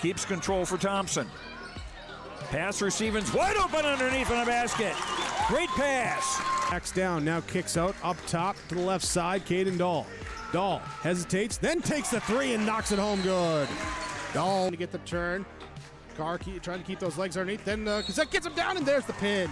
keeps control for Thompson. Pass receiving's wide open underneath in the basket. Great pass. Backs down, now kicks out, up top to the left side, Caden Dahl. Dahl hesitates, then takes the three and knocks it home good. Dahl to get the turn. Carr trying to keep those legs underneath, then Cassette gets him down, and there's the pin.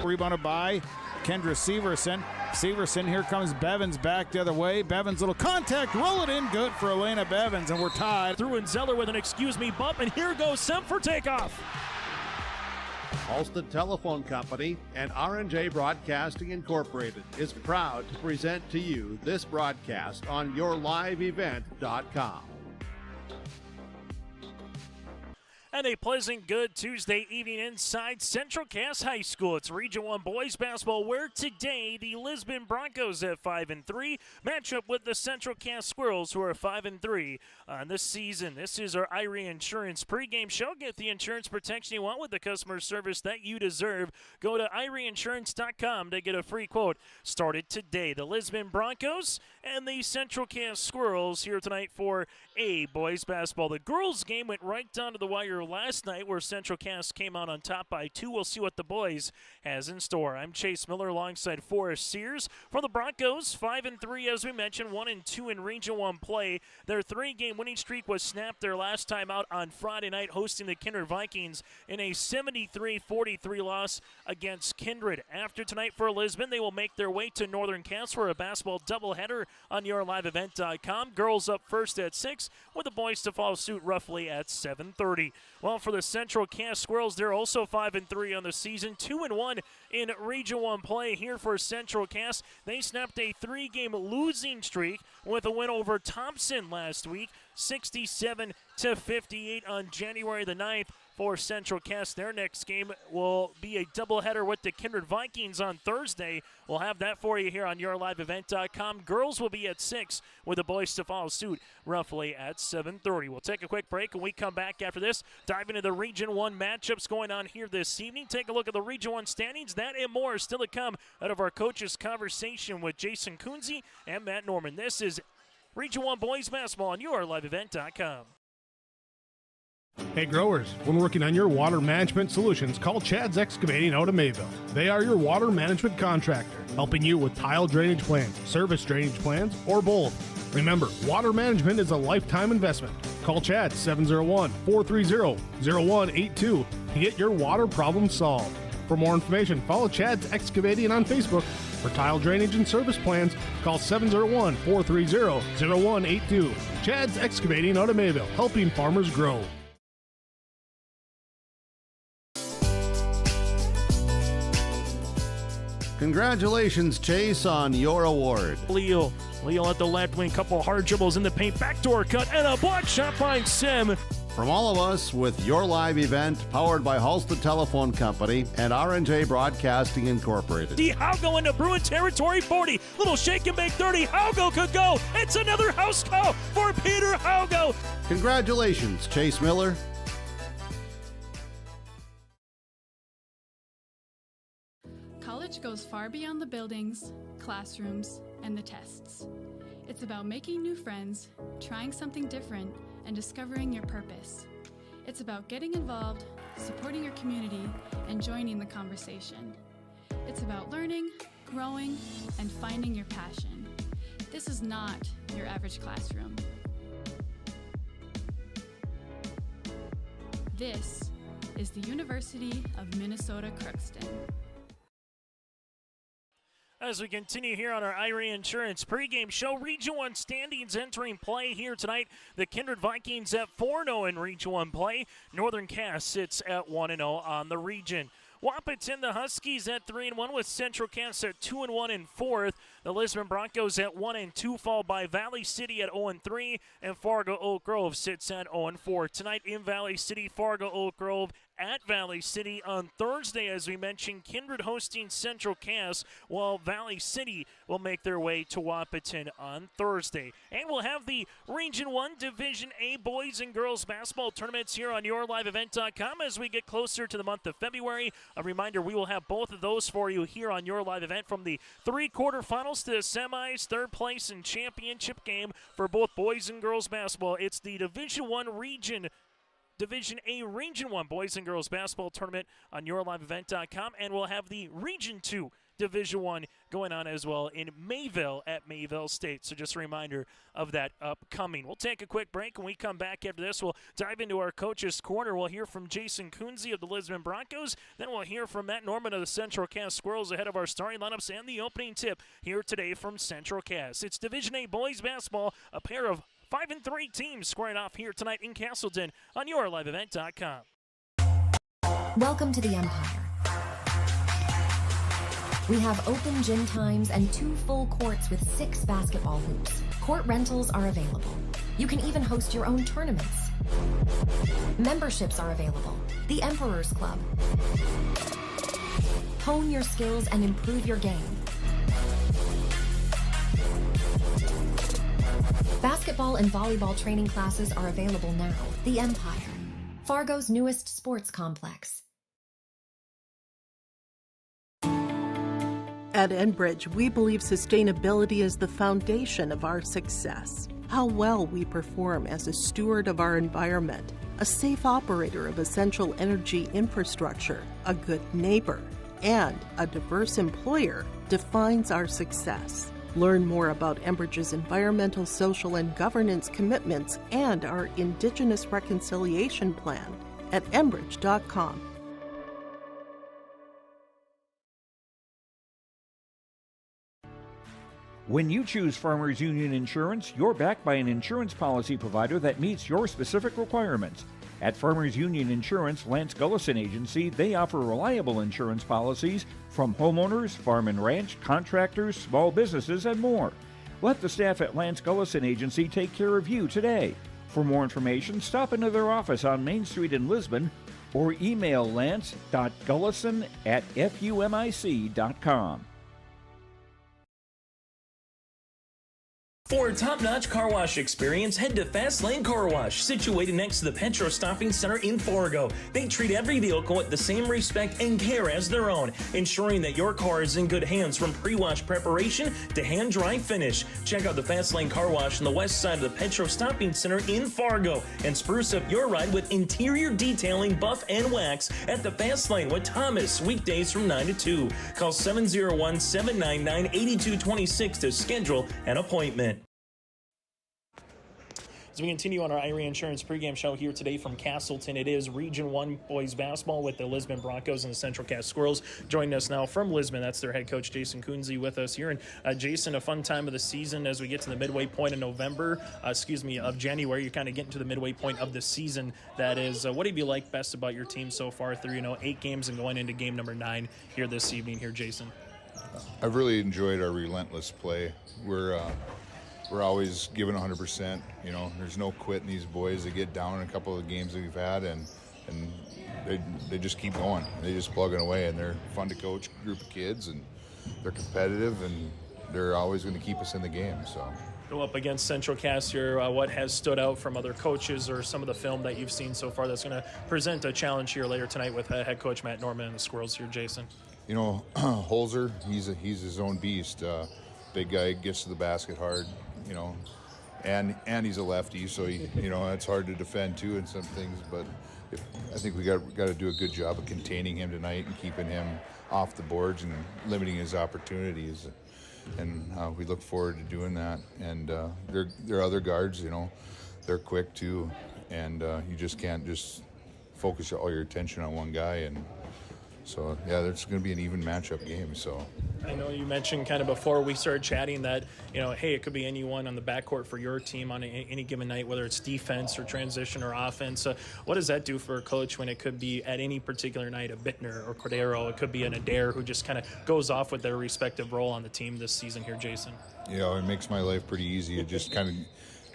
Rebounded by Kendra Severson. Severson, here comes Bevins back the other way. Bevins, little contact, roll it in, good for Elena Bevins, and we're tied. Through and Zeller with an excuse me bump, and here goes Sem for takeoff. Halsted Telephone Company and R&J Broadcasting Incorporated is proud to present to you this broadcast on yourliveevent.com. And a pleasant, good Tuesday evening inside Central Cass High School. It's Region 1 boys basketball, where today the Lisbon Broncos at 5-3 match up with the Central Cass Squirrels, who are 5-3 this season. This is our Irie Insurance pregame show. Get the insurance protection you want with the customer service that you deserve. Go to IrieInsurance.com to get a free quote. Started today. The Lisbon Broncos and the Central Cass Squirrels here tonight for A boys basketball. The girls game went right down to the wire last night, where Central Cass came out on top by 2. We'll see what the boys has in store. I'm Chase Miller alongside Forrest Sears. For the Broncos, 5-3 as we mentioned, 1-2 in Region 1 play. Their 3-game winning streak was snapped their last time out on Friday night, hosting the Kindred Vikings in a 73-43 loss against Kindred. After tonight for Lisbon, they will make their way to Northern Cass for a basketball doubleheader on yourliveevent.com. Girls up first at 6, with the boys to follow suit roughly at 7:30. Well, for the Central Cass Squirrels, they're also 5-3 on the season, 2-1 in Region 1 play here for Central Cass. They snapped a 3-game losing streak with a win over Thompson last week, 67-58 on January the 9th. For Central Cass, their next game will be a doubleheader with the Kindred Vikings on Thursday. We'll have that for you here on yourliveevent.com. Girls will be at 6, with the boys to follow suit roughly at 7:30. We'll take a quick break, and we come back after this, dive into the Region 1 matchups going on here this evening. Take a look at the Region 1 standings. That and more is still to come out of our coaches' conversation with Jason Kunze and Matt Norman. This is Region 1 boys basketball on yourliveevent.com. Hey growers, when working on your water management solutions, call Chad's Excavating out of Mayville. They are your water management contractor, helping you with tile drainage plans, service drainage plans, or both. Remember, water management is a lifetime investment. Call Chad 701-430-0182 to get your water problem solved. For more information, follow Chad's Excavating on Facebook. For tile drainage and service plans, call 701-430-0182. Chad's Excavating out of Mayville, helping farmers grow. Congratulations, Chase, on your award. Leo at the left wing, couple hard dribbles in the paint, backdoor cut, and a block shot by Sem. From all of us with Your Live Event, powered by Halsted Telephone Company and R&J Broadcasting Incorporated. The Haugo into Bruin territory, 40. Little shake and bake 30. Haugo could go. It's another house call for Peter Haugo. Congratulations, Chase Miller. College goes far beyond the buildings, classrooms, and the tests. It's about making new friends, trying something different, and discovering your purpose. It's about getting involved, supporting your community, and joining the conversation. It's about learning, growing, and finding your passion. This is not your average classroom. This is the University of Minnesota Crookston. As we continue here on our Irie Insurance pregame show, Region 1 standings entering play here tonight. The Kindred Vikings at 4-0 in Region 1 play. Northern Cass sits at 1-0 on the region. Wahpeton, the Huskies at 3-1 with Central Cass at 2-1 in fourth. The Lisbon Broncos at 1-2, followed by Valley City at 0-3, and Fargo Oak Grove sits at 0-4. Tonight in Valley City, Fargo Oak Grove at Valley City. On Thursday, as we mentioned, Kindred hosting Central Cass, while Valley City will make their way to Wahpeton on Thursday. And we'll have the Region 1 Division A boys and girls basketball tournaments here on yourliveevent.com as we get closer to the month of February. A reminder, we will have both of those for you here on Your Live Event, from the 3 quarterfinals finals to the semis, third place and championship game for both boys and girls basketball. It's the Division A Region 1 boys and girls basketball tournament on yourliveevent.com, and we'll have the Region 2 Division 1 going on as well in Mayville at Mayville State. So just a reminder of that upcoming. We'll take a quick break. When we come back after this, we'll dive into our Coach's Corner. We'll hear from Jason Kunze of the Lisbon Broncos. Then we'll hear from Matt Norman of the Central Cass Squirrels ahead of our starting lineups and the opening tip here today from Central Cass. It's Division A boys basketball, a pair of 5-3 teams squaring off here tonight in Castleton on yourliveevent.com. Welcome to the Empire. We have open gym times and 2 full courts with 6 basketball hoops. Court rentals are available. You can even host your own tournaments. Memberships are available. The Emperor's Club. Hone your skills and improve your game. Basketball and volleyball training classes are available now. The Empire, Fargo's newest sports complex. At Enbridge, we believe sustainability is the foundation of our success. How well we perform as a steward of our environment, a safe operator of essential energy infrastructure, a good neighbor, and a diverse employer defines our success. Learn more about Enbridge's environmental, social, and governance commitments and our Indigenous Reconciliation Plan at enbridge.com. When you choose Farmers Union Insurance, you're backed by an insurance policy provider that meets your specific requirements. At Farmers Union Insurance, Lance Gullison Agency, they offer reliable insurance policies from homeowners, farm and ranch, contractors, small businesses, and more. Let the staff at Lance Gullison Agency take care of you today. For more information, stop into their office on Main Street in Lisbon or email lance.gullison@fumic.com. For a top-notch car wash experience, head to Fast Lane Car Wash, situated next to the Petro Stopping Center in Fargo. They treat every vehicle with the same respect and care as their own, ensuring that your car is in good hands from pre-wash preparation to hand-dry finish. Check out the Fast Lane Car Wash on the west side of the Petro Stopping Center in Fargo and spruce up your ride with interior detailing, buff, and wax at the Fast Lane with Thomas, weekdays from 9 to 2. Call 701-799-8226 to schedule an appointment. As we continue on our Irie Insurance pregame show here today from Castleton, it is Region 1 boys basketball with the Lisbon Broncos and the Central Cass Squirrels. Joining us now from Lisbon, that's their head coach, Jason Kunze, with us here. And Jason, a fun time of the season as we get to the midway point of of January. You're kind of getting to the midway point of the season. That is, what have you liked best about your team so far through, 8 games and going into game number 9 here this evening here, Jason? I've really enjoyed our relentless play. We're always giving 100%. There's no quitting these boys. They get down in a couple of the games that we've had, and they just keep going. They just plugging away, and they're fun to coach group of kids, and they're competitive, and they're always going to keep us in the game. So. Go up against Central Cass here. What has stood out from other coaches or some of the film that you've seen so far that's going to present a challenge here later tonight with head coach Matt Norman and the Squirrels here, Jason? Holzer, he's his own beast. Big guy, gets to the basket hard. And he's a lefty, so it's hard to defend too in some things. But I think we got to do a good job of containing him tonight and keeping him off the boards and limiting his opportunities. And we look forward to doing that. And there are other guards, they're quick too, and you just can't just focus all your attention on one guy. And so there's going to be an even matchup game. So. I know you mentioned kind of before we started chatting that, hey, it could be anyone on the backcourt for your team on any given night, whether it's defense or transition or offense. What does that do for a coach when it could be at any particular night a Bittner or Cordero? It could be an Adair who just kind of goes off with their respective role on the team this season here, Jason. It makes my life pretty easy. It just kind of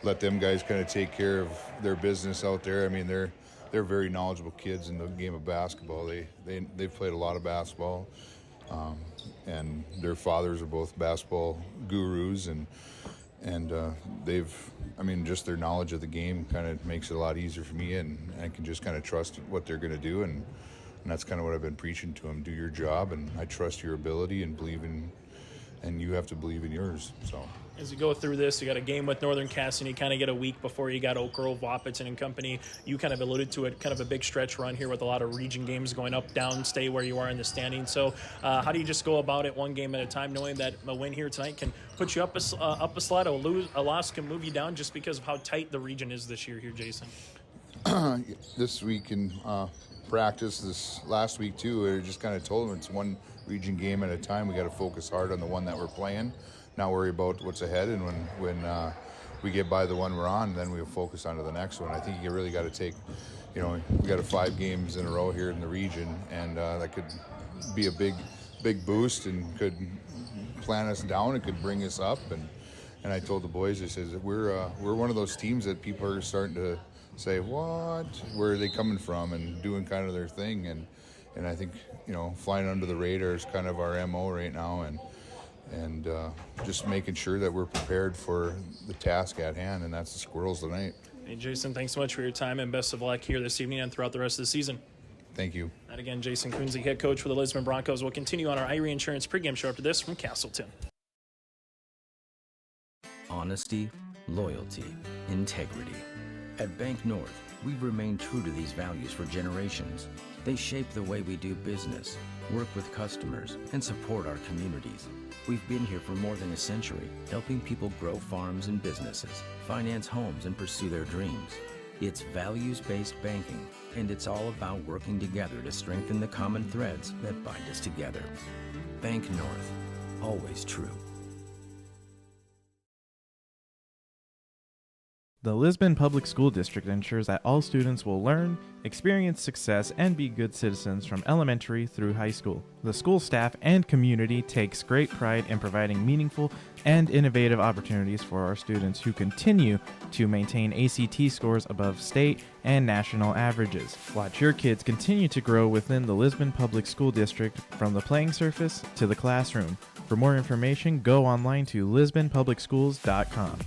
let them guys kind of take care of their business out there. I mean, they're very knowledgeable kids in the game of basketball. They've played a lot of basketball. And their fathers are both basketball gurus, and just their knowledge of the game kind of makes it a lot easier for me, and I can just kind of trust what they're going to do, and that's kind of what I've been preaching to them. Do your job, and I trust your ability and believe in you have to believe in yours. So as you go through this, you got a game with Northern Cass, and you kind of get a week before you got Oak Grove, Wahpeton, and company. You kind of alluded to it, kind of a big stretch run here with a lot of region games going up, down, stay where you are in the standing. So how do you just go about it one game at a time, knowing that a win here tonight can put you up a slot, a loss can move you down just because of how tight the region is this year here, Jason? This week in practice, this last week too, I just kind of told them it's one region game at a time. We got to focus hard on the one that we're playing, not worry about what's ahead, and when we get by the one we're on, then we'll focus on to the next one. I think you really got to take, we got 5 games in a row here in the region, and that could be a big boost and could plan us down. It could bring us up, and I told the boys, I said, we're one of those teams that people are starting to say, what? Where are they coming from? And doing kind of their thing, and I think flying under the radar is kind of our MO right now, and just making sure that we're prepared for the task at hand, and that's the Squirrels tonight. Hey, Jason, thanks so much for your time, and best of luck here this evening and throughout the rest of the season. Thank you. And again, Jason Kunze, head coach for the Lisbon Broncos. We'll continue on our Irie Insurance pregame show after this from Castleton. Honesty, loyalty, integrity. At Bank North, we've remained true to these values for generations. They shape the way we do business, work with customers, and support our communities. We've been here for more than a century, helping people grow farms and businesses, finance homes, and pursue their dreams. It's values-based banking, and it's all about working together to strengthen the common threads that bind us together. Bank North, always true. The Lisbon Public School District ensures that all students will learn, experience success, and be good citizens from elementary through high school. The school staff and community takes great pride in providing meaningful and innovative opportunities for our students who continue to maintain ACT scores above state and national averages. Watch your kids continue to grow within the Lisbon Public School District from the playing surface to the classroom. For more information, go online to lisbonpublicschools.com.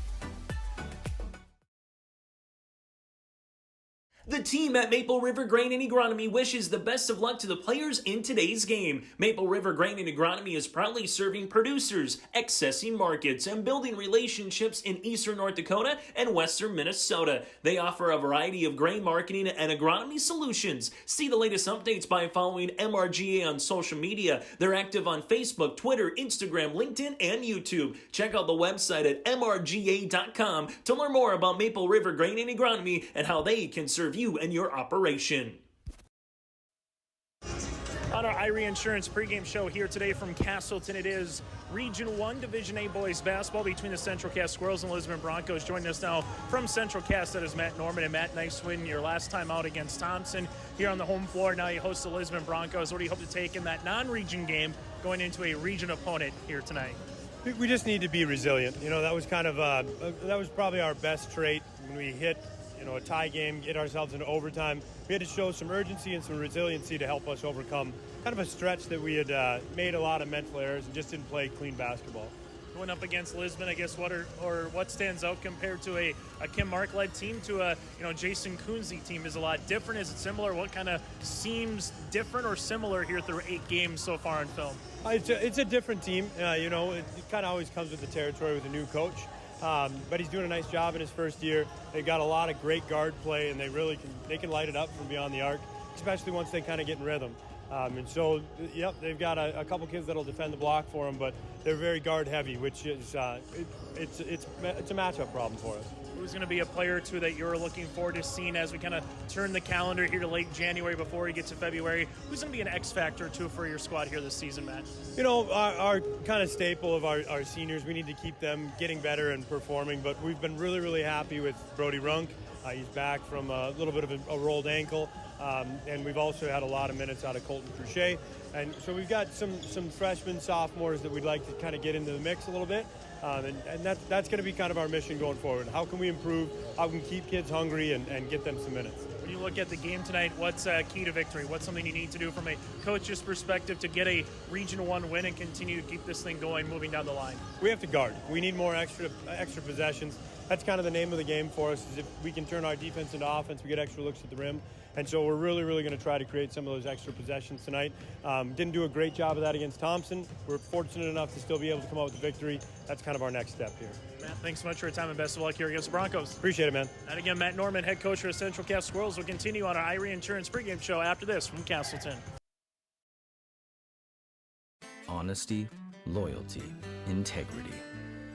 The team at Maple River Grain and Agronomy wishes the best of luck to the players in today's game. Maple River Grain and Agronomy is proudly serving producers, accessing markets, and building relationships in eastern North Dakota and western Minnesota. They offer a variety of grain marketing and agronomy solutions. See the latest updates by following MRGA on social media. They're active on Facebook, Twitter, Instagram, LinkedIn, and YouTube. Check out the website at mrga.com to learn more about Maple River Grain and Agronomy and how they can serve you and your operation. On our Irie Insurance pregame show here today from Castleton, it is Region 1 Division A boys basketball between the Central Cass Squirrels and Lisbon Broncos. Joining us now from Central Cass, that is Matt Norman. And Matt, nice win your last time out against Thompson here on the home floor. Now you host the Lisbon Broncos. What do you hope to take in that non-region game going into a region opponent here tonight? We just need to be resilient. That was kind of that was probably our best trait when we hit a tie game, get ourselves into overtime. We had to show some urgency and some resiliency to help us overcome kind of a stretch that we had made a lot of mental errors and just didn't play clean basketball. Going up against Lisbon, I guess what stands out compared to a Kim Mark-led team to a Jason Kunze team is a lot different. Is it similar? What kind of seems different or similar here through 8 games so far in film? It's a different team. It kind of always comes with the territory with a new coach. But he's doing a nice job in his first year. They've got a lot of great guard play, and they can light it up from beyond the arc, especially once they kind of get in rhythm. And so, they've got a couple kids that'll defend the block for them, but they're very guard heavy, which is it's a matchup problem for us. Who's going to be a player or two that you're looking forward to seeing as we kind of turn the calendar here to late January before we get to February? Who's going to be an X factor or two for your squad here this season, Matt? Our kind of staple of our seniors, we need to keep them getting better and performing, but we've been really, really happy with Brody Runk. He's back from a little bit of a rolled ankle, and we've also had a lot of minutes out of Colton Crochet. And so we've got some freshmen, sophomores that we'd like to kind of get into the mix a little bit. And that's going to be kind of our mission going forward. How can we improve? How can we keep kids hungry and get them some minutes? When you look at the game tonight, what's key to victory? What's something you need to do from a coach's perspective to get a Region 1 win and continue to keep this thing going moving down the line? We have to guard. We need more extra possessions. that's kind of the name of the game for us, is if we can turn our defense into offense, we get extra looks at the rim. And so we're really, really going to try to create some of those extra possessions tonight. Didn't do a great job of that against Thompson. We're fortunate enough to still be able to come out with a victory. That's kind of our next step here. Matt, thanks so much for your time and best of luck here against the Broncos. Appreciate it, man. And again, Matt Norman, head coach for the Central Cass Squirrels, will continue on our Irie Insurance pregame show after this from Castleton. Honesty, loyalty, integrity.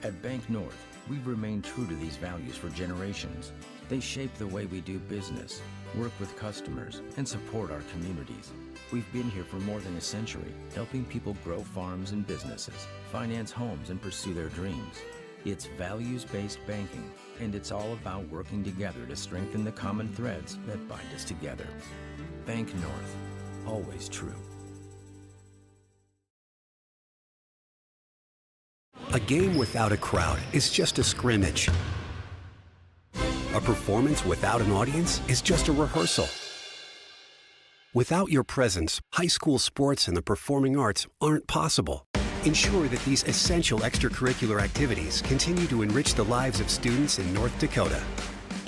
At Bank North, we've remained true to these values for generations. They shape the way we do business, work with customers, and support our communities. We've been here for more than a century, helping people grow farms and businesses, finance homes, and pursue their dreams. It's values-based banking, and it's all about working together to strengthen the common threads that bind us together. Bank North, always true. A game without a crowd is just a scrimmage. A performance without an audience is just a rehearsal. Without your presence, high school sports and the performing arts aren't possible. Ensure that these essential extracurricular activities continue to enrich the lives of students in North Dakota.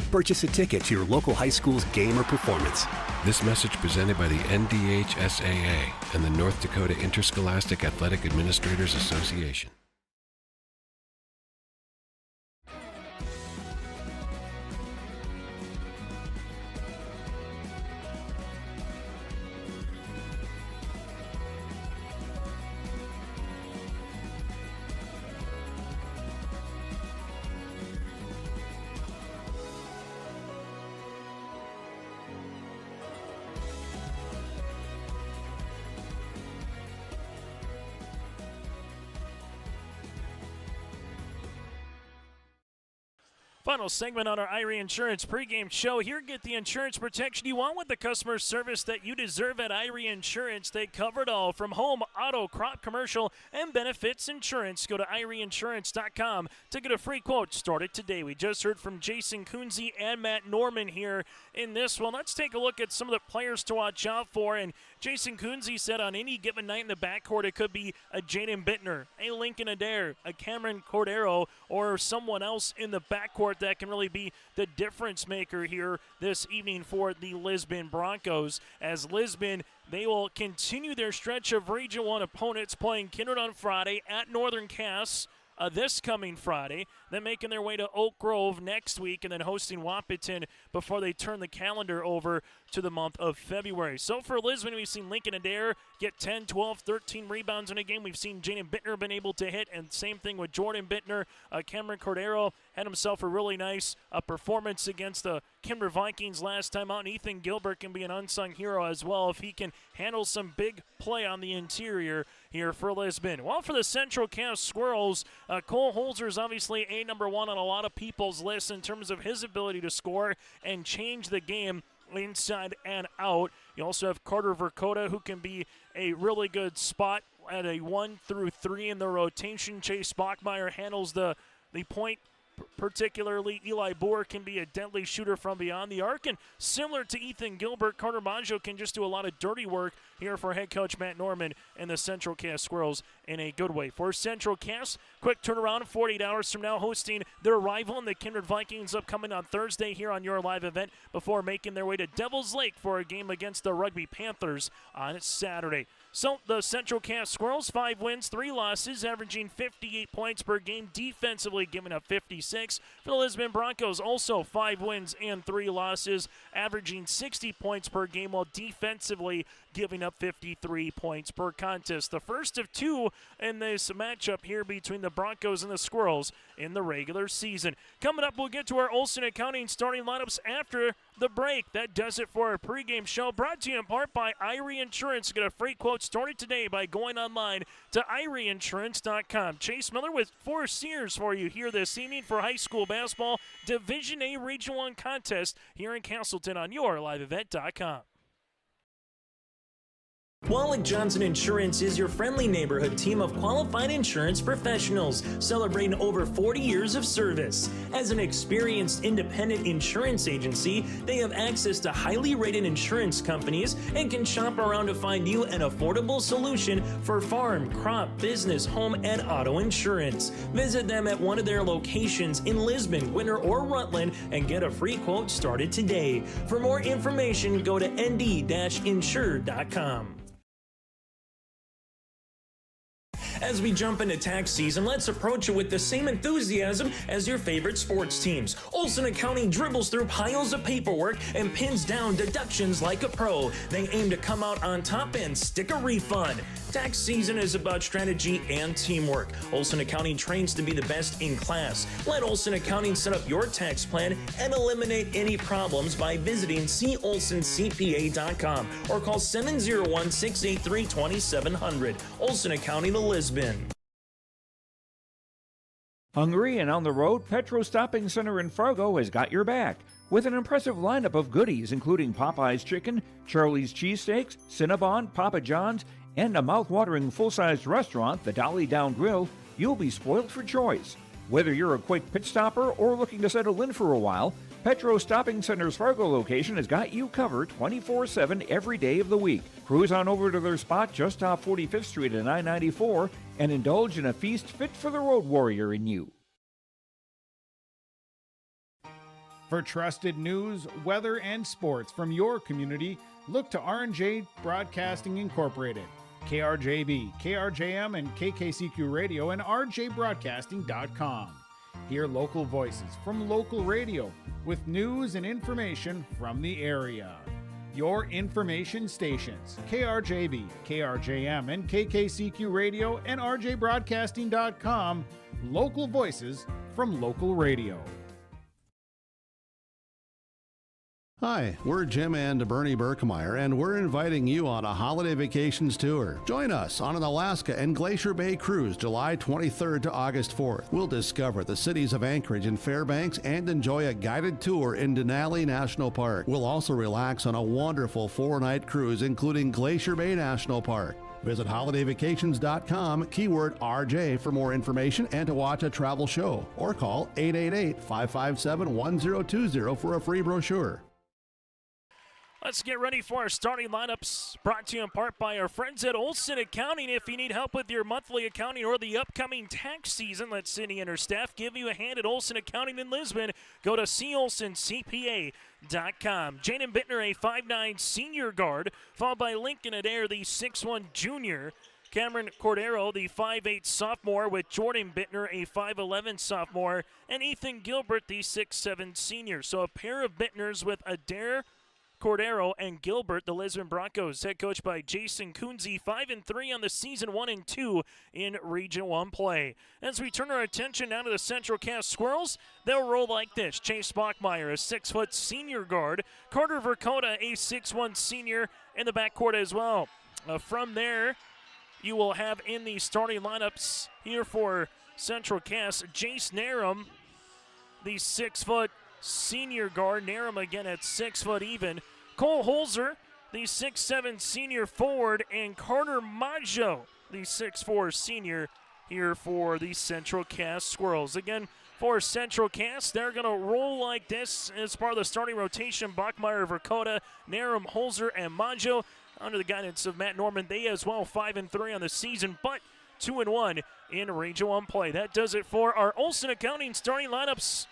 Purchase a ticket to your local high school's game or performance. This message presented by the NDHSAA and the North Dakota Interscholastic Athletic Administrators Association. Final segment on our Irie Insurance pregame show. Here, get the insurance protection you want with the customer service that you deserve at Irie Insurance. They cover it all, from home, auto, crop, commercial, and benefits insurance. Go to IrieInsurance.com to get a free quote. Start it today. We just heard from Jason Kunze and Matt Norman here in this one. Let's take a look at some of the players to watch out for. And Jason Kunze said on any given night in the backcourt, it could be a Jaden Bittner, a Lincoln Adair, a Cameron Cordero, or someone else in the backcourt that can really be the difference maker here this evening for the Lisbon Broncos. As Lisbon, they will continue their stretch of Region 1 opponents, playing Kindred on Friday, at Northern Cass this coming Friday, then making their way to Oak Grove next week, and then hosting Wahpeton before they turn the calendar over to the month of February. So for Lisbon, we've seen Lincoln Adair get 10, 12, 13 rebounds in a game. We've seen Jaden Bittner been able to hit, and same thing with Jordan Bittner. Cameron Cordero had himself a really nice performance against the Kimber Vikings last time out, and Ethan Gilbert can be an unsung hero as well if he can handle some big play on the interior here for Lisbon. Well, for the Central Cass Squirrels, Cole Holzer is obviously number one on a lot of people's lists in terms of his ability to score and change the game inside and out. You also have Carter Verkota, who can be a really good spot at a 1 through 3 in the rotation. Chase Bachmeyer handles the point. Particularly, Eli Boer can be a deadly shooter from beyond the arc, and similar to Ethan Gilbert, Carter Maggio can just do a lot of dirty work here for head coach Matt Norman and the Central Cass Squirrels in a good way. For Central Cass, quick turnaround, 48 hours from now, hosting their rival in the Kindred Vikings upcoming on Thursday here on your live event, before making their way to Devil's Lake for a game against the Rugby Panthers on Saturday. So the Central Cass Squirrels, 5 wins, 3 losses, averaging 58 points per game, defensively giving up 56. For the Lisbon Broncos, also 5 wins and 3 losses, averaging 60 points per game, while defensively giving up 53 points per contest. The first of 2 in this matchup here between the Broncos and the Squirrels in the regular season. Coming up, we'll get to our Olsen Accounting starting lineups after the break. That does it for our pregame show, brought to you in part by Irie Insurance. Get a free quote started today by going online to IrieInsurance.com. Chase Miller with 4 Sears for you here this evening for high school basketball Division A Region 1 contest here in Castleton on your liveevent.com. Wallach Johnson Insurance is your friendly neighborhood team of qualified insurance professionals celebrating over 40 years of service. As an experienced independent insurance agency, they have access to highly rated insurance companies and can shop around to find you an affordable solution for farm, crop, business, home, and auto insurance. Visit them at one of their locations in Lisbon, Winter, or Rutland and get a free quote started today. For more information, go to nd-insure.com. As we jump into tax season, let's approach it with the same enthusiasm as your favorite sports teams. Olson Accounting dribbles through piles of paperwork and pins down deductions like a pro. They aim to come out on top and stick a refund. Tax season is about strategy and teamwork. Olson Accounting trains to be the best in class. Let Olson Accounting set up your tax plan and eliminate any problems by visiting colsoncpa.com or call 701-683-2700. Olson Accounting of Lisbon. Hungry and on the road, Petro Stopping Center in Fargo has got your back with an impressive lineup of goodies including Popeye's Chicken, Charlie's Cheesesteaks, Cinnabon, Papa John's, and a mouth-watering full-sized restaurant, the Dolly Down Grill. You'll be spoiled for choice. Whether you're a quick pit stopper or looking to settle in for a while, Petro Stopping Center's Fargo location has got you covered 24/7 every day of the week. Cruise on over to their spot just off 45th Street and I-94 and indulge in a feast fit for the road warrior in you. For trusted news, weather, and sports from your community, look to R&J Broadcasting Incorporated, KRJB, KRJM, and KKCQ Radio, and rjbroadcasting.com. Hear local voices from local radio with news and information from the area. Your information stations, KRJB, KRJM, and KKCQ Radio, and rjbroadcasting.com. Local voices from local radio. Hi, we're Jim and Bernie Berkemeyer, and we're inviting you on a holiday vacations tour. Join us on an Alaska and Glacier Bay cruise July 23rd to August 4th. We'll discover the cities of Anchorage and Fairbanks and enjoy a guided tour in Denali National Park. We'll also relax on a wonderful 4-night cruise including Glacier Bay National Park. Visit holidayvacations.com, keyword RJ for more information and to watch a travel show, or call 888-557-1020 for a free brochure. Let's get ready for our starting lineups, brought to you in part by our friends at Olson Accounting. If you need help with your monthly accounting or the upcoming tax season, let Cindy and her staff give you a hand at Olson Accounting in Lisbon. Go to colsoncpa.com. Jaden Bittner, a 5'9 senior guard, followed by Lincoln Adair, the 6'1 junior. Cameron Cordero, the 5'8 sophomore, with Jordan Bittner, a 5'11 sophomore, and Ethan Gilbert, the 6'7 senior. So a pair of Bittners with Adair, Cordero, and Gilbert. The Lisbon Broncos, head coached by Jason Kunze, 5-3 on the season, 1-2 in Region 1 play. As we turn our attention now to the Central Cass Squirrels, they'll roll like this. Chase Bachmeyer, a 6' senior guard. Carter Verkota, a 6'1 senior in the backcourt as well. From there, you will have in the starting lineups here for Central Cass, Jace Narum, the 6' senior guard. Narum again at 6 foot even. Cole Holzer, the 6'7 senior forward, and Carter Maggio, the 6'4 senior here for the Central Cass Squirrels. Again, for Central Cass, they're going to roll like this as part of the starting rotation. Bachmeyer, Verkota, Narum, Holzer, and Maggio. Under the guidance of Matt Norman, they as well 5-3 on the season, but 2-1 in Region 1 play. That does it for our Olson Accounting starting lineups.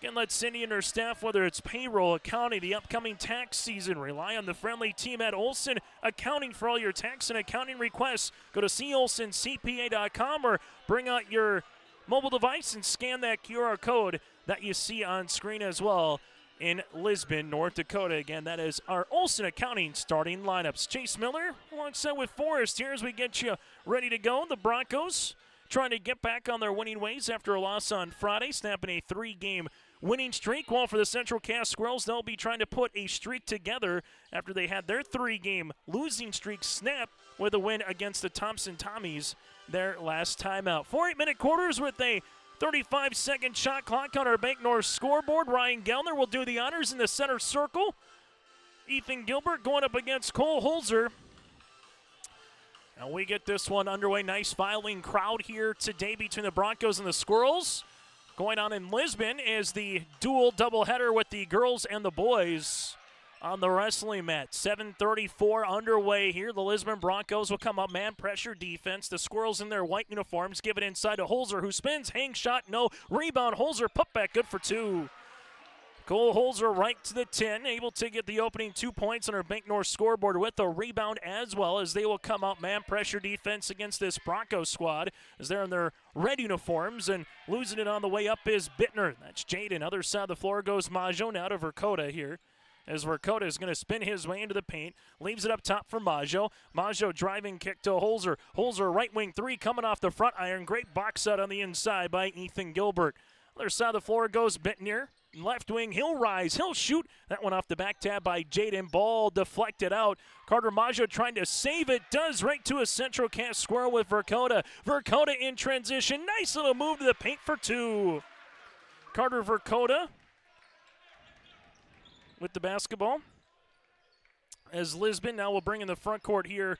Again, let Cindy and her staff, whether it's payroll, accounting, the upcoming tax season, rely on the friendly team at Olson Accounting for all your tax and accounting requests. Go to colsoncpa.com or bring out your mobile device and scan that QR code that you see on screen as well in Lisbon, North Dakota. Again, that is our Olson Accounting starting lineups. Chase Miller alongside with Forrest here as we get you ready to go. The Broncos trying to get back on their winning ways after a loss on Friday, snapping a 3-game winning streak. Well, for the Central Cass Squirrels, they'll be trying to put a streak together after they had their 3-game losing streak snap with a win against the Thompson Tommies their last time out. 4 8-minute quarters with a 35-second shot clock on our Bank North scoreboard. Ryan Gellner will do the honors in the center circle. Ethan Gilbert going up against Cole Holzer. And we get this one underway. Nice filing crowd here today between the Broncos and the Squirrels. Going on in Lisbon is the dual doubleheader with the girls and the boys on the wrestling mat. 7:34 underway here. The Lisbon Broncos will come up man pressure defense. The Squirrels in their white uniforms give it inside to Holzer, who spins, hang shot, no. Rebound, Holzer, putback, good for 2. Cole Holzer right to the 10, able to get the opening 2 points on our Bank North scoreboard with a rebound as well, as they will come out man pressure defense against this Broncos squad as they're in their red uniforms, and losing it on the way up is Bittner. That's Jaden. Other side of the floor goes Majo now to Verkota here, as Verkota is going to spin his way into the paint, leaves it up top for Majo. Majo driving kick to Holzer. Holzer right wing 3 coming off the front iron. Great box out on the inside by Ethan Gilbert. Other side of the floor goes Bittner. Left wing, he'll rise, he'll shoot. That one off the back tab by Jaden. Ball deflected out. Carter Majo trying to save it. Does, right to a Central Cast squirrel with Verkota. Verkota in transition. Nice little move to the paint for 2. Carter Verkota with the basketball. As Lisbon now will bring in the front court here,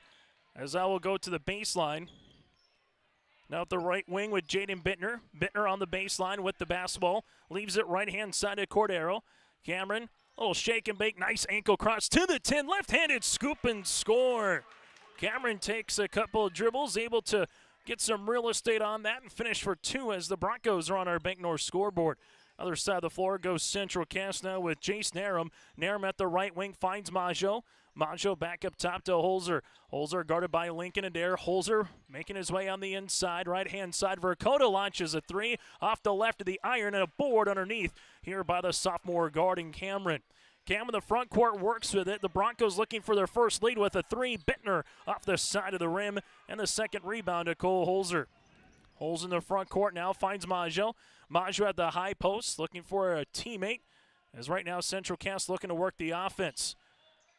as I will go to the baseline. Now at the right wing with Jaden Bittner. Bittner on the baseline with the basketball. Leaves it right-hand side to Cordero. Cameron, a little shake and bake. Nice ankle cross to the 10. Left-handed scoop and score. Cameron takes a couple of dribbles, able to get some real estate on that and finish for 2 as the Broncos are on our Bank North scoreboard. Other side of the floor goes Central Cast now with Jace Narum. Narum at the right wing finds Majo. Majo back up top to Holzer. Holzer guarded by Lincoln Adair. Holzer making his way on the inside, right-hand side. Verkota launches a 3 off the left of the iron and a board underneath here by the sophomore guarding Cameron. Cam in the front court works with it. The Broncos looking for their first lead with a 3. Bittner off the side of the rim, and the second rebound to Cole Holzer. Holes in the front court now finds Majo. Majo at the high post looking for a teammate, as right now Central Cast looking to work the offense.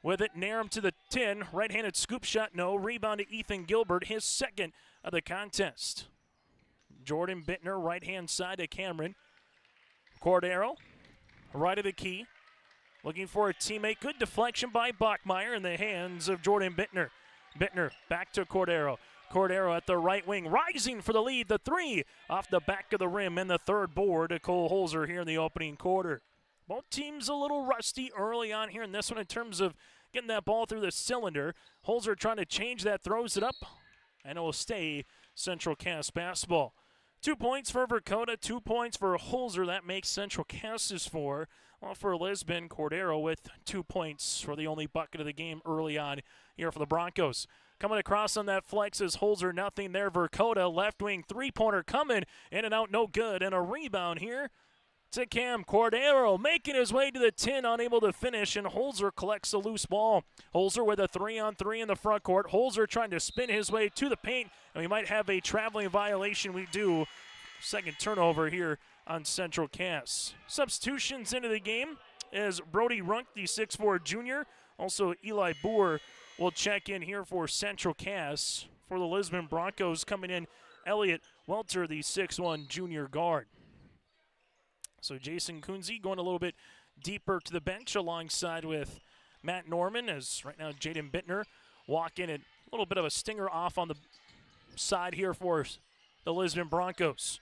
With it, Narum to the 10. Right-handed scoop shot, no. Rebound to Ethan Gilbert, his second of the contest. Jordan Bittner, right-hand side to Cameron. Cordero, right of the key. Looking for a teammate. Good deflection by Bachmeyer in the hands of Jordan Bittner. Bittner back to Cordero. Cordero at the right wing, rising for the lead. The 3 off the back of the rim, and the third board to Cole Holzer here in the opening quarter. Both teams a little rusty early on here in this one in terms of getting that ball through the cylinder. Holzer trying to change that, throws it up, and it will stay Central Cast basketball. 2 points for Verkota, 2 points for Holzer. That makes Central Cast's 4. Well, for Lisbon, Cordero with 2 points for the only bucket of the game early on here for the Broncos. Coming across on that flex is Holzer, nothing there. Verkota, left wing three-pointer coming, in and out, no good. And a rebound here to Cam. Cordero making his way to the 10, unable to finish, and Holzer collects a loose ball. Holzer with a 3-on-3 in the front court. Holzer trying to spin his way to the paint, and we might have a traveling violation. We do. Second turnover here on Central Cast. Substitutions into the game is Brody Runk, the 6'4 junior. Also Eli Boer will check in here for Central Cast. For the Lisbon Broncos coming in, Elliot Welter, the 6'1 junior guard. So Jason Kunze going a little bit deeper to the bench alongside with Matt Norman, as right now Jaden Bittner walking in. A little bit of a stinger off on the side here for the Lisbon Broncos.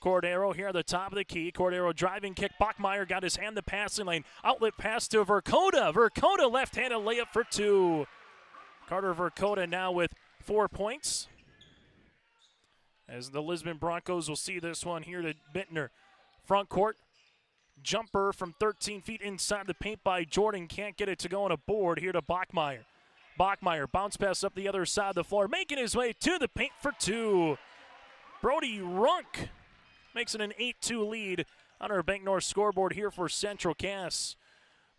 Cordero here at the top of the key. Cordero driving kick. Bachmeyer got his hand in the passing lane. Outlet pass to Verkota. Verkota left-handed layup for 2. Carter Verkota now with 4 points. As the Lisbon Broncos will see this one here to Bittner. Front court, jumper from 13 feet inside the paint by Jordan. Can't get it to go on a board here to Bachmeyer. Bachmeyer bounce pass up the other side of the floor, making his way to the paint for 2. Brody Runk makes it an 8-2 lead on our Bank North scoreboard here for Central Cast.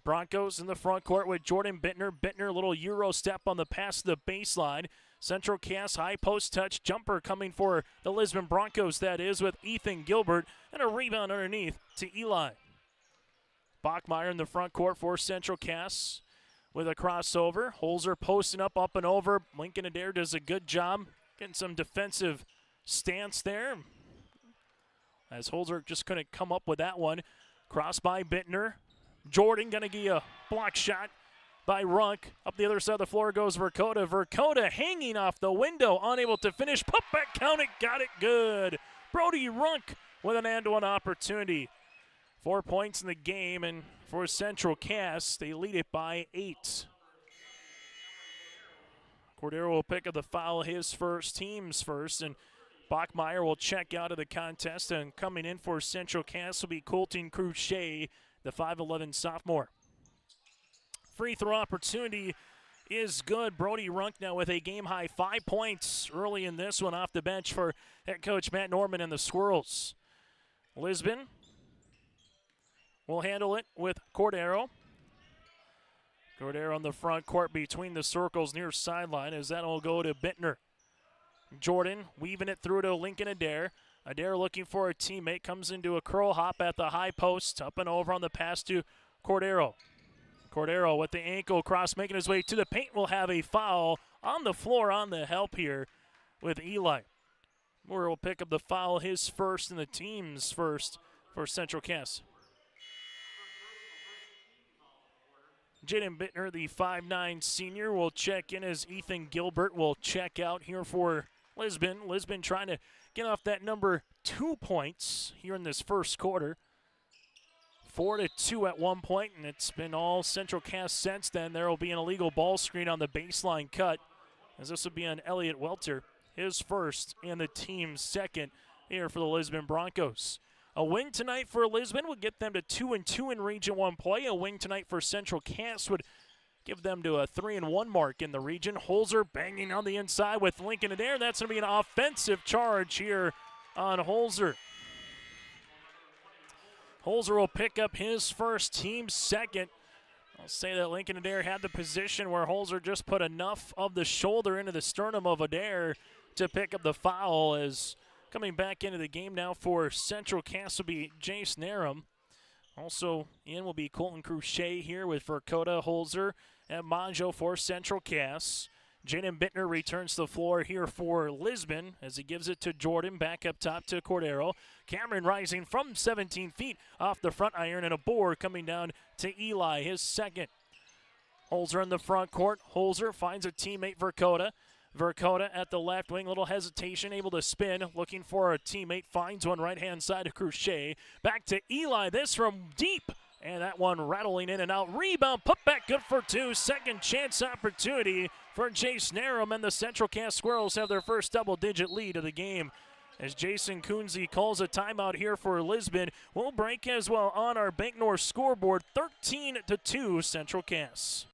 Broncos in the front court with Jordan Bittner. Bittner, a little Euro step on the pass to the baseline. Central Cast high post touch jumper coming for the Lisbon Broncos, that is, with Ethan Gilbert, and a rebound underneath to Eli. Bachmeyer in the front court for Central Cast with a crossover. Holzer posting up and over. Lincoln Adair does a good job getting some defensive stance there, as Holzer just couldn't come up with that one. Cross by Bittner. Jordan going to give a block shot. by Runk. Up the other side of the floor goes Dakota. Dakota hanging off the window, unable to finish. Put back, count it, got it good. Brody Runk with an and-one opportunity. 4 points in the game, and for Central Cass, they lead it by 8. Cordero will pick up the foul, his first, team's first, and Bachmeyer will check out of the contest, and coming in for Central Cass will be Colton Cruchet, the 5'11 sophomore. Free throw opportunity is good. Brody Runk now with a game-high 5 points early in this one off the bench for head coach Matt Norman and the Squirrels. Lisbon will handle it with Cordero. Cordero on the front court between the circles near sideline as that will go to Bittner. Jordan weaving it through to Lincoln Adair. Adair looking for a teammate, comes into a curl hop at the high post, up and over on the pass to Cordero. Cordero with the ankle cross making his way to the paint will have a foul on the floor on the help here with Eli. Moore will pick up the foul, his first and the team's first for Central Cass. Jaden Bittner, the 5'9 senior, will check in as Ethan Gilbert will check out here for Lisbon. Lisbon trying to get off that number 2 points here in this first quarter. 4-2 at one point, and it's been all Central Cass since then. There will be an illegal ball screen on the baseline cut, as this will be on Elliott Welter, his first and the team's second here for the Lisbon Broncos. A win tonight for Lisbon would get them to 2-2 in Region 1 play. A win tonight for Central Cass would give them to a 3-1 mark in the region. Holzer banging on the inside with Lincoln Adair. That's going to be an offensive charge here on Holzer. Holzer will pick up his first, team's second. I'll say that Lincoln Adair had the position where Holzer just put enough of the shoulder into the sternum of Adair to pick up the foul. As coming back into the game now for Central Cass will be Jace Narum. Also in will be Colton Cruchet here with Dakota, Holzer, and Maggio for Central Cass. Jaden Bittner returns to the floor here for Lisbon as he gives it to Jordan, back up top to Cordero. Cameron rising from 17 feet off the front iron, and a board coming down to Eli, his second. Holzer in the front court. Holzer finds a teammate, Dakota. Dakota at the left wing, little hesitation, able to spin, looking for a teammate, finds one right-hand side of Cruchet. Back to Eli, this from deep, and that one rattling in and out. Rebound, put back, good for two. Second chance opportunity for Jace Narum, and the Central Cass Squirrels have their first double-digit lead of the game. As Jason Kunze calls a timeout here for Lisbon. We'll break as well on our Bank North scoreboard, 13-2 Central Cass.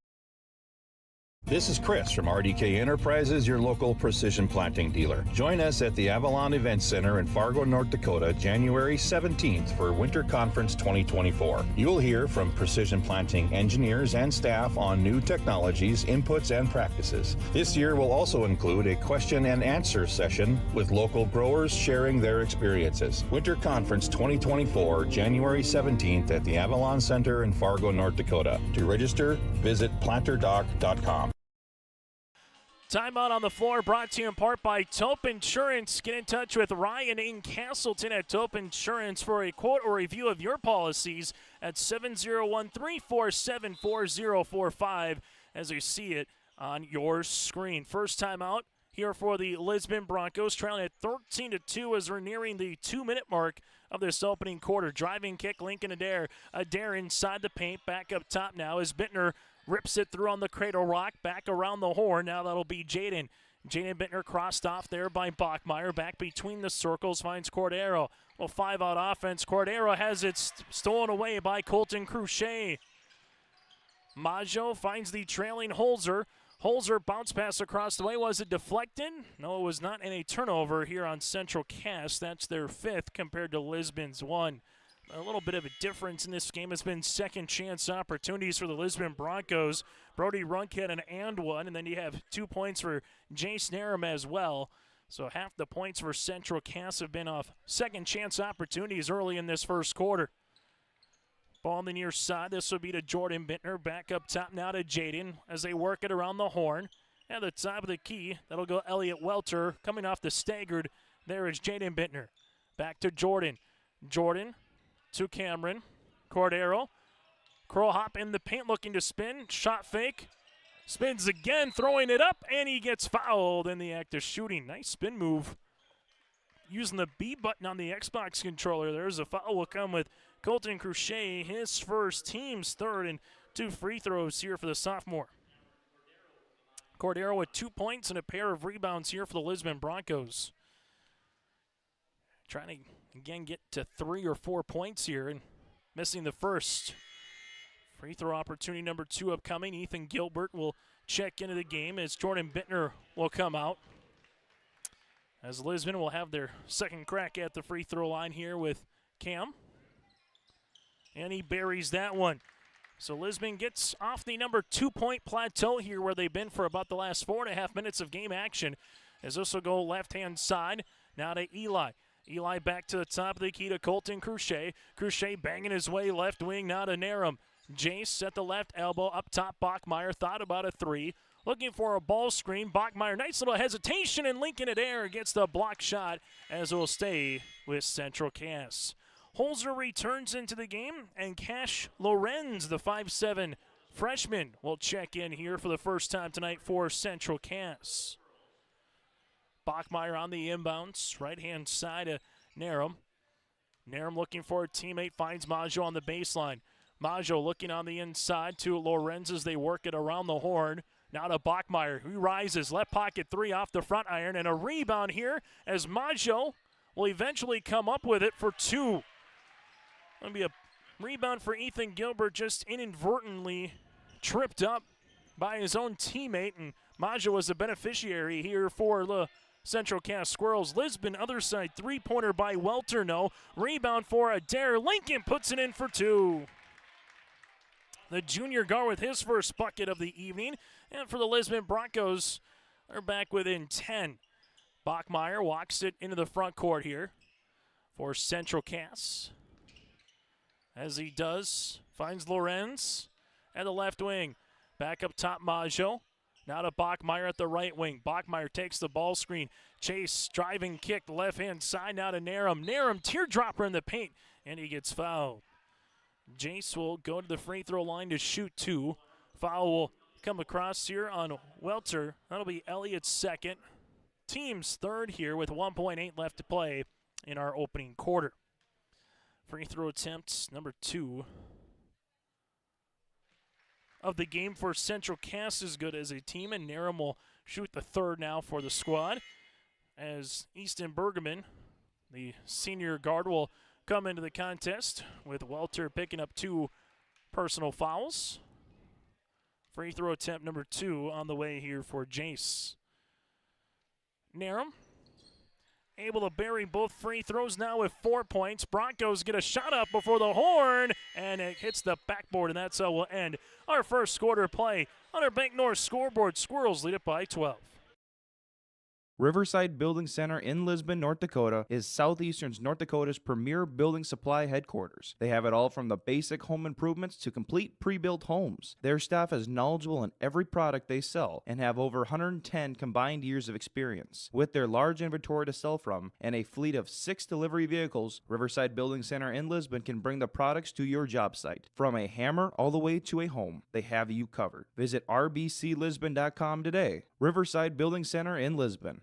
This is Chris from RDK Enterprises, your local precision planting dealer. Join us at the Avalon Event Center in Fargo, North Dakota, January 17th for Winter Conference 2024. You'll hear from precision planting engineers and staff on new technologies, inputs, and practices. This year will also include a question and answer session with local growers sharing their experiences. Winter Conference 2024, January 17th at the Avalon Center in Fargo, North Dakota. To register, visit planterdoc.com. Timeout on the floor brought to you in part by Taupe Insurance. Get in touch with Ryan in Castleton at Taupe Insurance for a quote or review of your policies at 701-347-4045 as you see it on your screen. First timeout here for the Lisbon Broncos, trailing at 13-2 as we're nearing the 2-minute mark of this opening quarter. Driving kick, Lincoln Adair. Adair inside the paint, back up top now as Bittner rips it through on the cradle rock, back around the horn. Now that'll be Jaden. Jaden Bittner crossed off there by Bachmeyer. Back between the circles, finds Cordero. Well, 5-out offense. Cordero has it stolen away by Colton Cruchet. Maggio finds the trailing Holzer. Holzer bounce pass across the way. Was it deflected? No, it was not, in a turnover here on Central Cass. That's their fifth compared to Lisbon's one. A little bit of a difference in this game has been second chance opportunities for the Lisbon Broncos. Brody Runk had an and one, and then you have 2 points for Jace Narum as well. So half the points for Central Cass have been off second chance opportunities early in this first quarter. Ball on the near side. This will be to Jordan Bittner. Back up top now to Jaden as they work it around the horn. At the top of the key, that'll go Elliott Welter. Coming off the staggered, there is Jaden Bittner. Back to Jordan. Jordan to Cameron. Cordero Crow hop in the paint, looking to spin. Shot fake. Spins again, throwing it up, and he gets fouled in the act of shooting. Nice spin move. Using the B button on the Xbox controller. There's a foul will come with Colton Crochet, his first, team's third, and 2 free throws here for the sophomore. Cordero with 2 points and a pair of rebounds here for the Lisbon Broncos. Trying to, again, get to 3 or 4 points here and missing the first. Free throw opportunity number 2 upcoming. Ethan Gilbert will check into the game as Jordan Bittner will come out. As Lisbon will have their second crack at the free throw line here with Cam. And he buries that one. So Lisbon gets off the number 2-point plateau here where they've been for about the last 4.5 minutes of game action. As this will go left-hand side, now to Eli. Eli back to the top of the key to Colton Crochet. Crochet banging his way left wing, now to Narum. Jace at the left elbow, up top Bachmeyer, thought about a 3. Looking for a ball screen, Bachmeyer, nice little hesitation, and linking it air gets the block shot as it will stay with Central Cass. Holzer returns into the game, and Cash Lorenz, the 5'7" freshman, will check in here for the first time tonight for Central Cass. Bachmeyer on the inbounds, right-hand side of Narum. Narum looking for a teammate, finds Maggio on the baseline. Maggio looking on the inside to Lorenz as they work it around the horn. Now to Bachmeyer, who rises, left pocket 3 off the front iron, and a rebound here as Maggio will eventually come up with it for 2. Going to be a rebound for Ethan Gilbert, just inadvertently tripped up by his own teammate, and Maggio was the beneficiary here for the Central Cass Squirrels. Lisbon, other side, 3-pointer by Welter, no. Rebound for Adair. Lincoln puts it in for 2. The junior guard with his first bucket of the evening. And for the Lisbon Broncos, they're back within 10. Bachmeyer walks it into the front court here for Central Cass. As he does, finds Lorenz at the left wing. Back up top, Maggio. Now to Bachmeyer at the right wing. Bachmeyer takes the ball screen. Chase, driving kick, left-hand side, now to Narum. Narum, teardropper in the paint, and he gets fouled. Jace will go to the free throw line to shoot 2. Foul will come across here on Welter. That'll be Elliott's second. Team's third here with 1.8 left to play in our opening quarter. Free throw attempts number 2 of the game for Central Cass is good as a team, and Narum will shoot the third now for the squad as Easton Bergerman, the senior guard, will come into the contest with Welter picking up 2 personal fouls. Free throw attempt number 2 on the way here for Jace. Narum able to bury both free throws now with 4 points. Broncos get a shot up before the horn, and it hits the backboard, and that's how we'll end our first quarter play on our Bank North scoreboard. Squirrels lead it by 12. Riverside Building Center in Lisbon, North Dakota is Southeastern North Dakota's premier building supply headquarters. They have it all from the basic home improvements to complete pre-built homes. Their staff is knowledgeable in every product they sell and have over 110 combined years of experience. With their large inventory to sell from and a fleet of 6 delivery vehicles, Riverside Building Center in Lisbon can bring the products to your job site. From a hammer all the way to a home, they have you covered. Visit rbclisbon.com today. Riverside Building Center in Lisbon.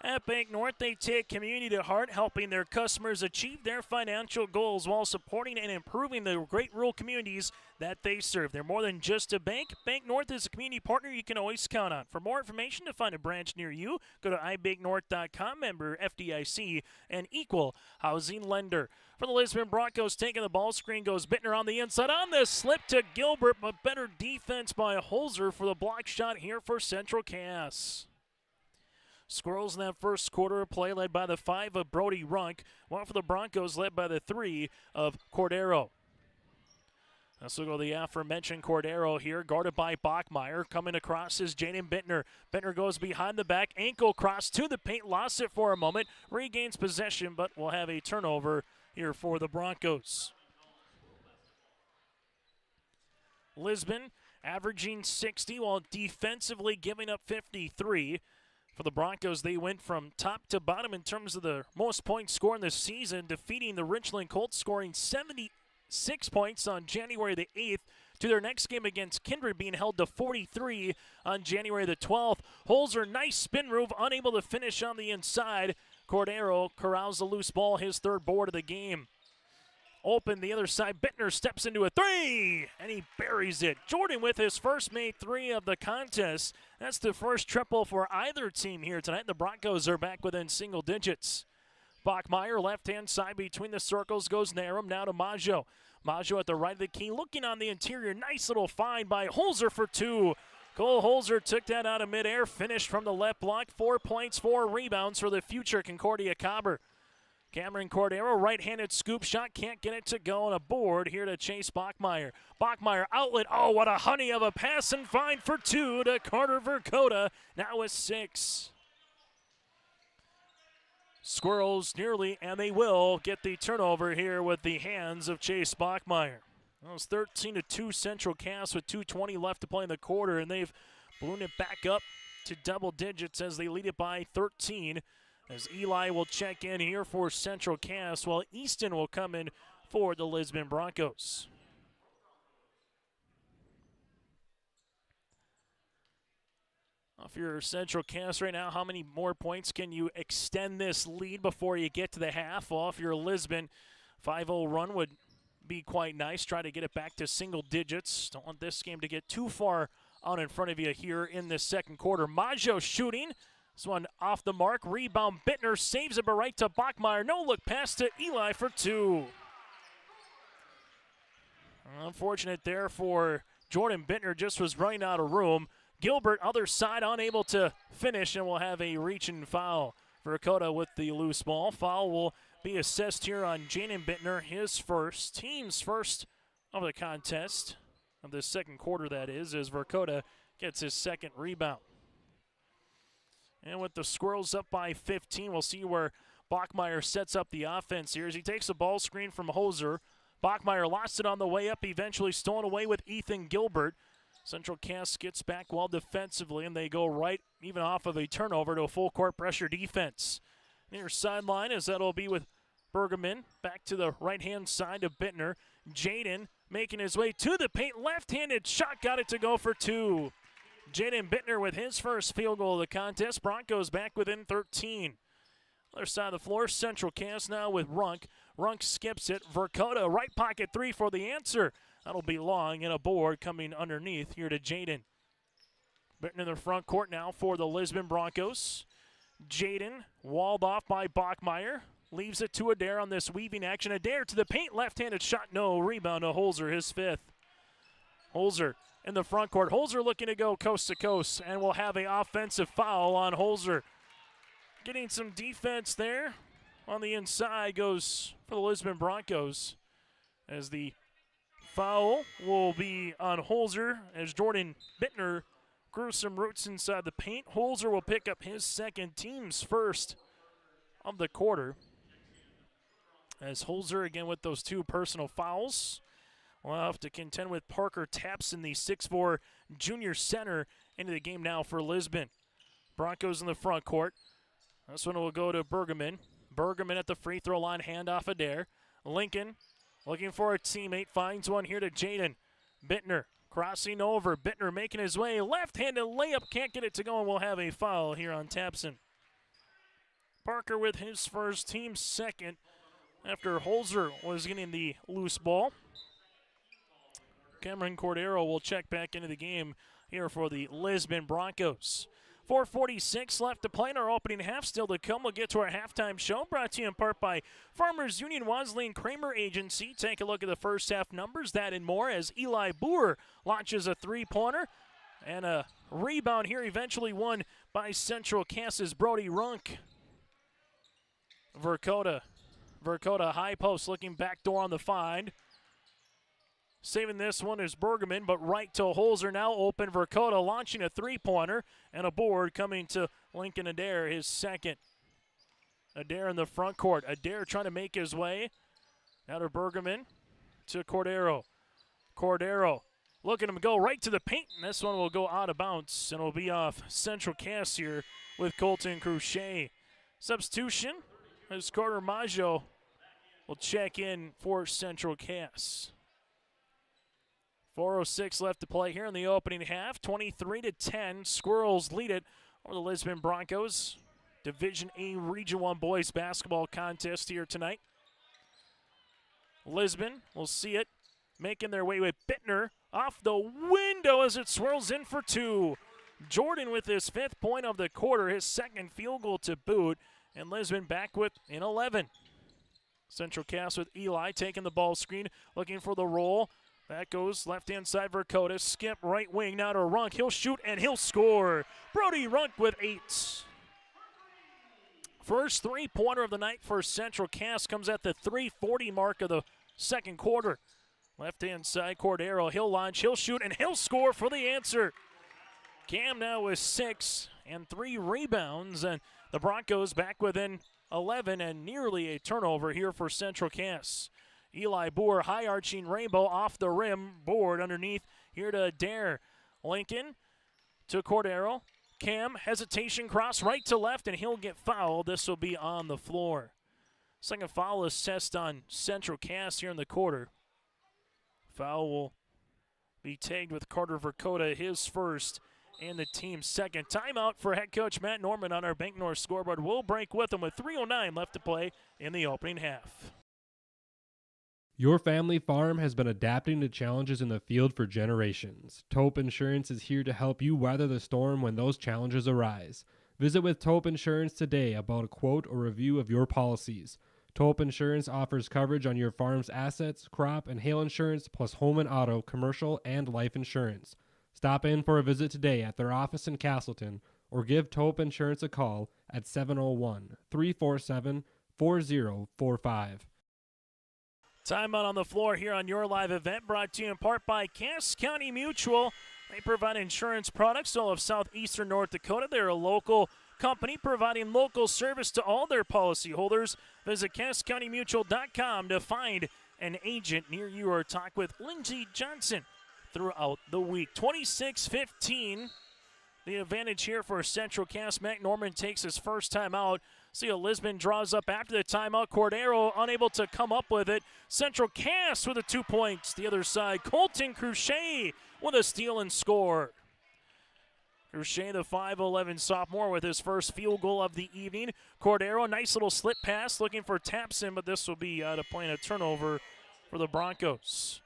At Bank North, they take community to heart, helping their customers achieve their financial goals while supporting and improving the great rural communities that they serve. They're more than just a bank. Bank North is a community partner you can always count on. For more information to find a branch near you, go to ibanknorth.com, member FDIC, and equal housing lender. For the Lisbon Broncos, taking the ball screen goes Bittner on the inside on the slip to Gilbert, but better defense by Holzer for the block shot here for Central Cass. Squirrels in that first quarter of play led by the 5 of Brody Runk, while for the Broncos led by the 3 of Cordero. This will go the aforementioned Cordero here, guarded by Bachmeyer. Coming across is Jaden Bittner. Bittner goes behind the back, ankle cross to the paint, lost it for a moment, regains possession, but will have a turnover here for the Broncos. Lisbon averaging 60 while defensively giving up 53. For the Broncos, they went from top to bottom in terms of the most points scored in the season, defeating the Richland Colts, scoring 76 points on January the 8th, to their next game against Kindred being held to 43 on January the 12th. Holzer, nice spin move, unable to finish on the inside. Cordero corrals the loose ball, his third board of the game. Open the other side, Bittner steps into a 3, and he buries it. Jordan with his first made 3 of the contest. That's the first triple for either team here tonight. The Broncos are back within single digits. Bachmeyer, left-hand side between the circles, goes Narum, now to Maggio. Maggio at the right of the key, looking on the interior. Nice little find by Holzer for 2. Cole Holzer took that out of midair, finished from the left block. 4 points, 4 rebounds for the future Concordia Cobber. Cameron Cordero, right-handed scoop shot, can't get it to go on a board here to chase Bachmeyer. Bachmeyer outlet, oh, what a honey of a pass and find for 2 to Carter Verkota, now with 6. Squirrels nearly, and they will, get the turnover here with the hands of Chase Bachmeyer. Well, it's 13-2 Central Cass with 2:20 left to play in the quarter, and they've ballooned it back up to double digits as they lead it by 13. As Eli will check in here for Central Cass, while Easton will come in for the Lisbon Broncos. If you're Central Cass right now, how many more points can you extend this lead before you get to the half? Well, if you're Lisbon, 5-0 run would be quite nice. Try to get it back to single digits. Don't want this game to get too far out in front of you here in this second quarter. Maggio shooting. This one off the mark. Rebound. Bittner saves it, but right to Bachmeyer. No look pass to Eli for 2. Unfortunate there for Jordan Bittner. Just was running out of room. Gilbert, other side, unable to finish, and will have a reach-in foul. Verkota with the loose ball. Foul will be assessed here on Jaden Bittner, his first, team's first of the contest, of the second quarter that is, as Verkota gets his second rebound. And with the Squirrels up by 15, we'll see where Bachmeyer sets up the offense here as he takes a ball screen from Holzer. Bachmeyer lost it on the way up, eventually stolen away with Ethan Gilbert. Central Cass gets back well defensively, and they go right, even off of a turnover, to a full court pressure defense. Near sideline, as that'll be with Bergerman. Back to the right-hand side of Bittner. Jaden making his way to the paint. Left-handed shot, got it to go for 2. Jaden Bittner with his first field goal of the contest. Broncos back within 13. Other side of the floor, Central Cass now with Runk. Runk skips it. Verkota, right pocket 3 for the answer. That'll be long, and a board coming underneath here to Jaden. Bittner in the front court now for the Lisbon Broncos. Jaden walled off by Bachmeyer. Leaves it to Adair on this weaving action. Adair to the paint. Left-handed shot. No. Rebound to Holzer, his 5th. Holzer in the front court. Holzer looking to go coast to coast, and will have an offensive foul on Holzer. Getting some defense there on the inside goes for the Lisbon Broncos, as the foul will be on Holzer as Jordan Bittner grew some roots inside the paint. Holzer will pick up his second, team's first of the quarter. As Holzer again with those 2 personal fouls. We'll have to contend with Parker Tapson, the 6'4 junior center, into the game now for Lisbon. Broncos in the front court. This one will go to Bergerman. Bergerman at the free throw line, handoff Adair. Lincoln looking for a teammate, finds one here to Jaden. Bittner crossing over. Bittner making his way. Left-handed layup, can't get it to go, and we'll have a foul here on Tapson. Parker with his first, team's second, after Holzer was getting the loose ball. Cameron Cordero will check back into the game here for the Lisbon Broncos. 4:46 left to play in our opening half. Still to come, we'll get to our halftime show, brought to you in part by Farmers Union Wansley and Kramer Agency. Take a look at the first half numbers, that and more, as Eli Boer launches a 3-pointer. And a rebound here eventually won by Central Cass's Brody Runk. Dakota high post looking backdoor on the find. Saving this one is Bergman, but right to Holzer now open. Dakota launching a three-pointer and a board coming to Lincoln Adair, his second. Adair in the front court. Adair trying to make his way. Now to Bergman, to Cordero. Cordero looking to go right to the paint, and this one will go out of bounds, and will be off Central Cass here with Colton Cruchet. Substitution as Carter Maggio will check in for Central Cass. 4:06 left to play here in the opening half. 23-10. Squirrels lead it over the Lisbon Broncos. Division A Region 1 boys basketball contest here tonight. Lisbon will see it, making their way with Bittner off the window as it swirls in for two. Jordan with his 5th point of the quarter, his 2nd field goal to boot, and Lisbon back with an 11. Central Cass with Eli taking the ball screen, looking for the roll. That goes left-hand side for Dakota. Skip right wing now to Runk. He'll shoot and he'll score. Brody Runk with 8. First three-pointer of the night for Central Cass comes at the 3:40 mark of the second quarter. Left-hand side, Cordero. He'll launch, he'll shoot, and he'll score for the answer. Cam now with 6 and 3 rebounds, and the Broncos back within 11 and nearly a turnover here for Central Cass. Eli Boer, high-arching rainbow off the rim, board underneath, here to Adair. Lincoln to Cordero. Cam, hesitation, cross right to left, and he'll get fouled. This will be on the floor. Second foul assessed on Central Cass here in the quarter. Foul will be tagged with Carter Dakota, his first, and the team's second. Timeout for head coach Matt Norman on our Bank North scoreboard. We'll break with him with 3:09 left to play in the opening half. Your family farm has been adapting to challenges in the field for generations. Taupe Insurance is here to help you weather the storm when those challenges arise. Visit with Taupe Insurance today about a quote or review of your policies. Taupe Insurance offers coverage on your farm's assets, crop, and hail insurance, plus home and auto, commercial, and life insurance. Stop in for a visit today at their office in Castleton or give Taupe Insurance a call at 701-347-4045. Timeout on the floor here on your live event, brought to you in part by Cass County Mutual. They provide insurance products all of southeastern North Dakota. They're a local company providing local service to all their policyholders. Visit CassCountyMutual.com to find an agent near you or talk with Lindsey Johnson throughout the week. 26-15, the advantage here for Central Cass. Matt Norman takes his first time out. See, Lisbon draws up after the timeout. Cordero unable to come up with it. Central Cass with the 2 points. The other side, Colton Cruchet with a steal and score. Cruchet, the 5'11 sophomore, with his first field goal of the evening. Cordero, nice little slip pass, looking for Tapson, but this will be out of play and a turnover for the Broncos.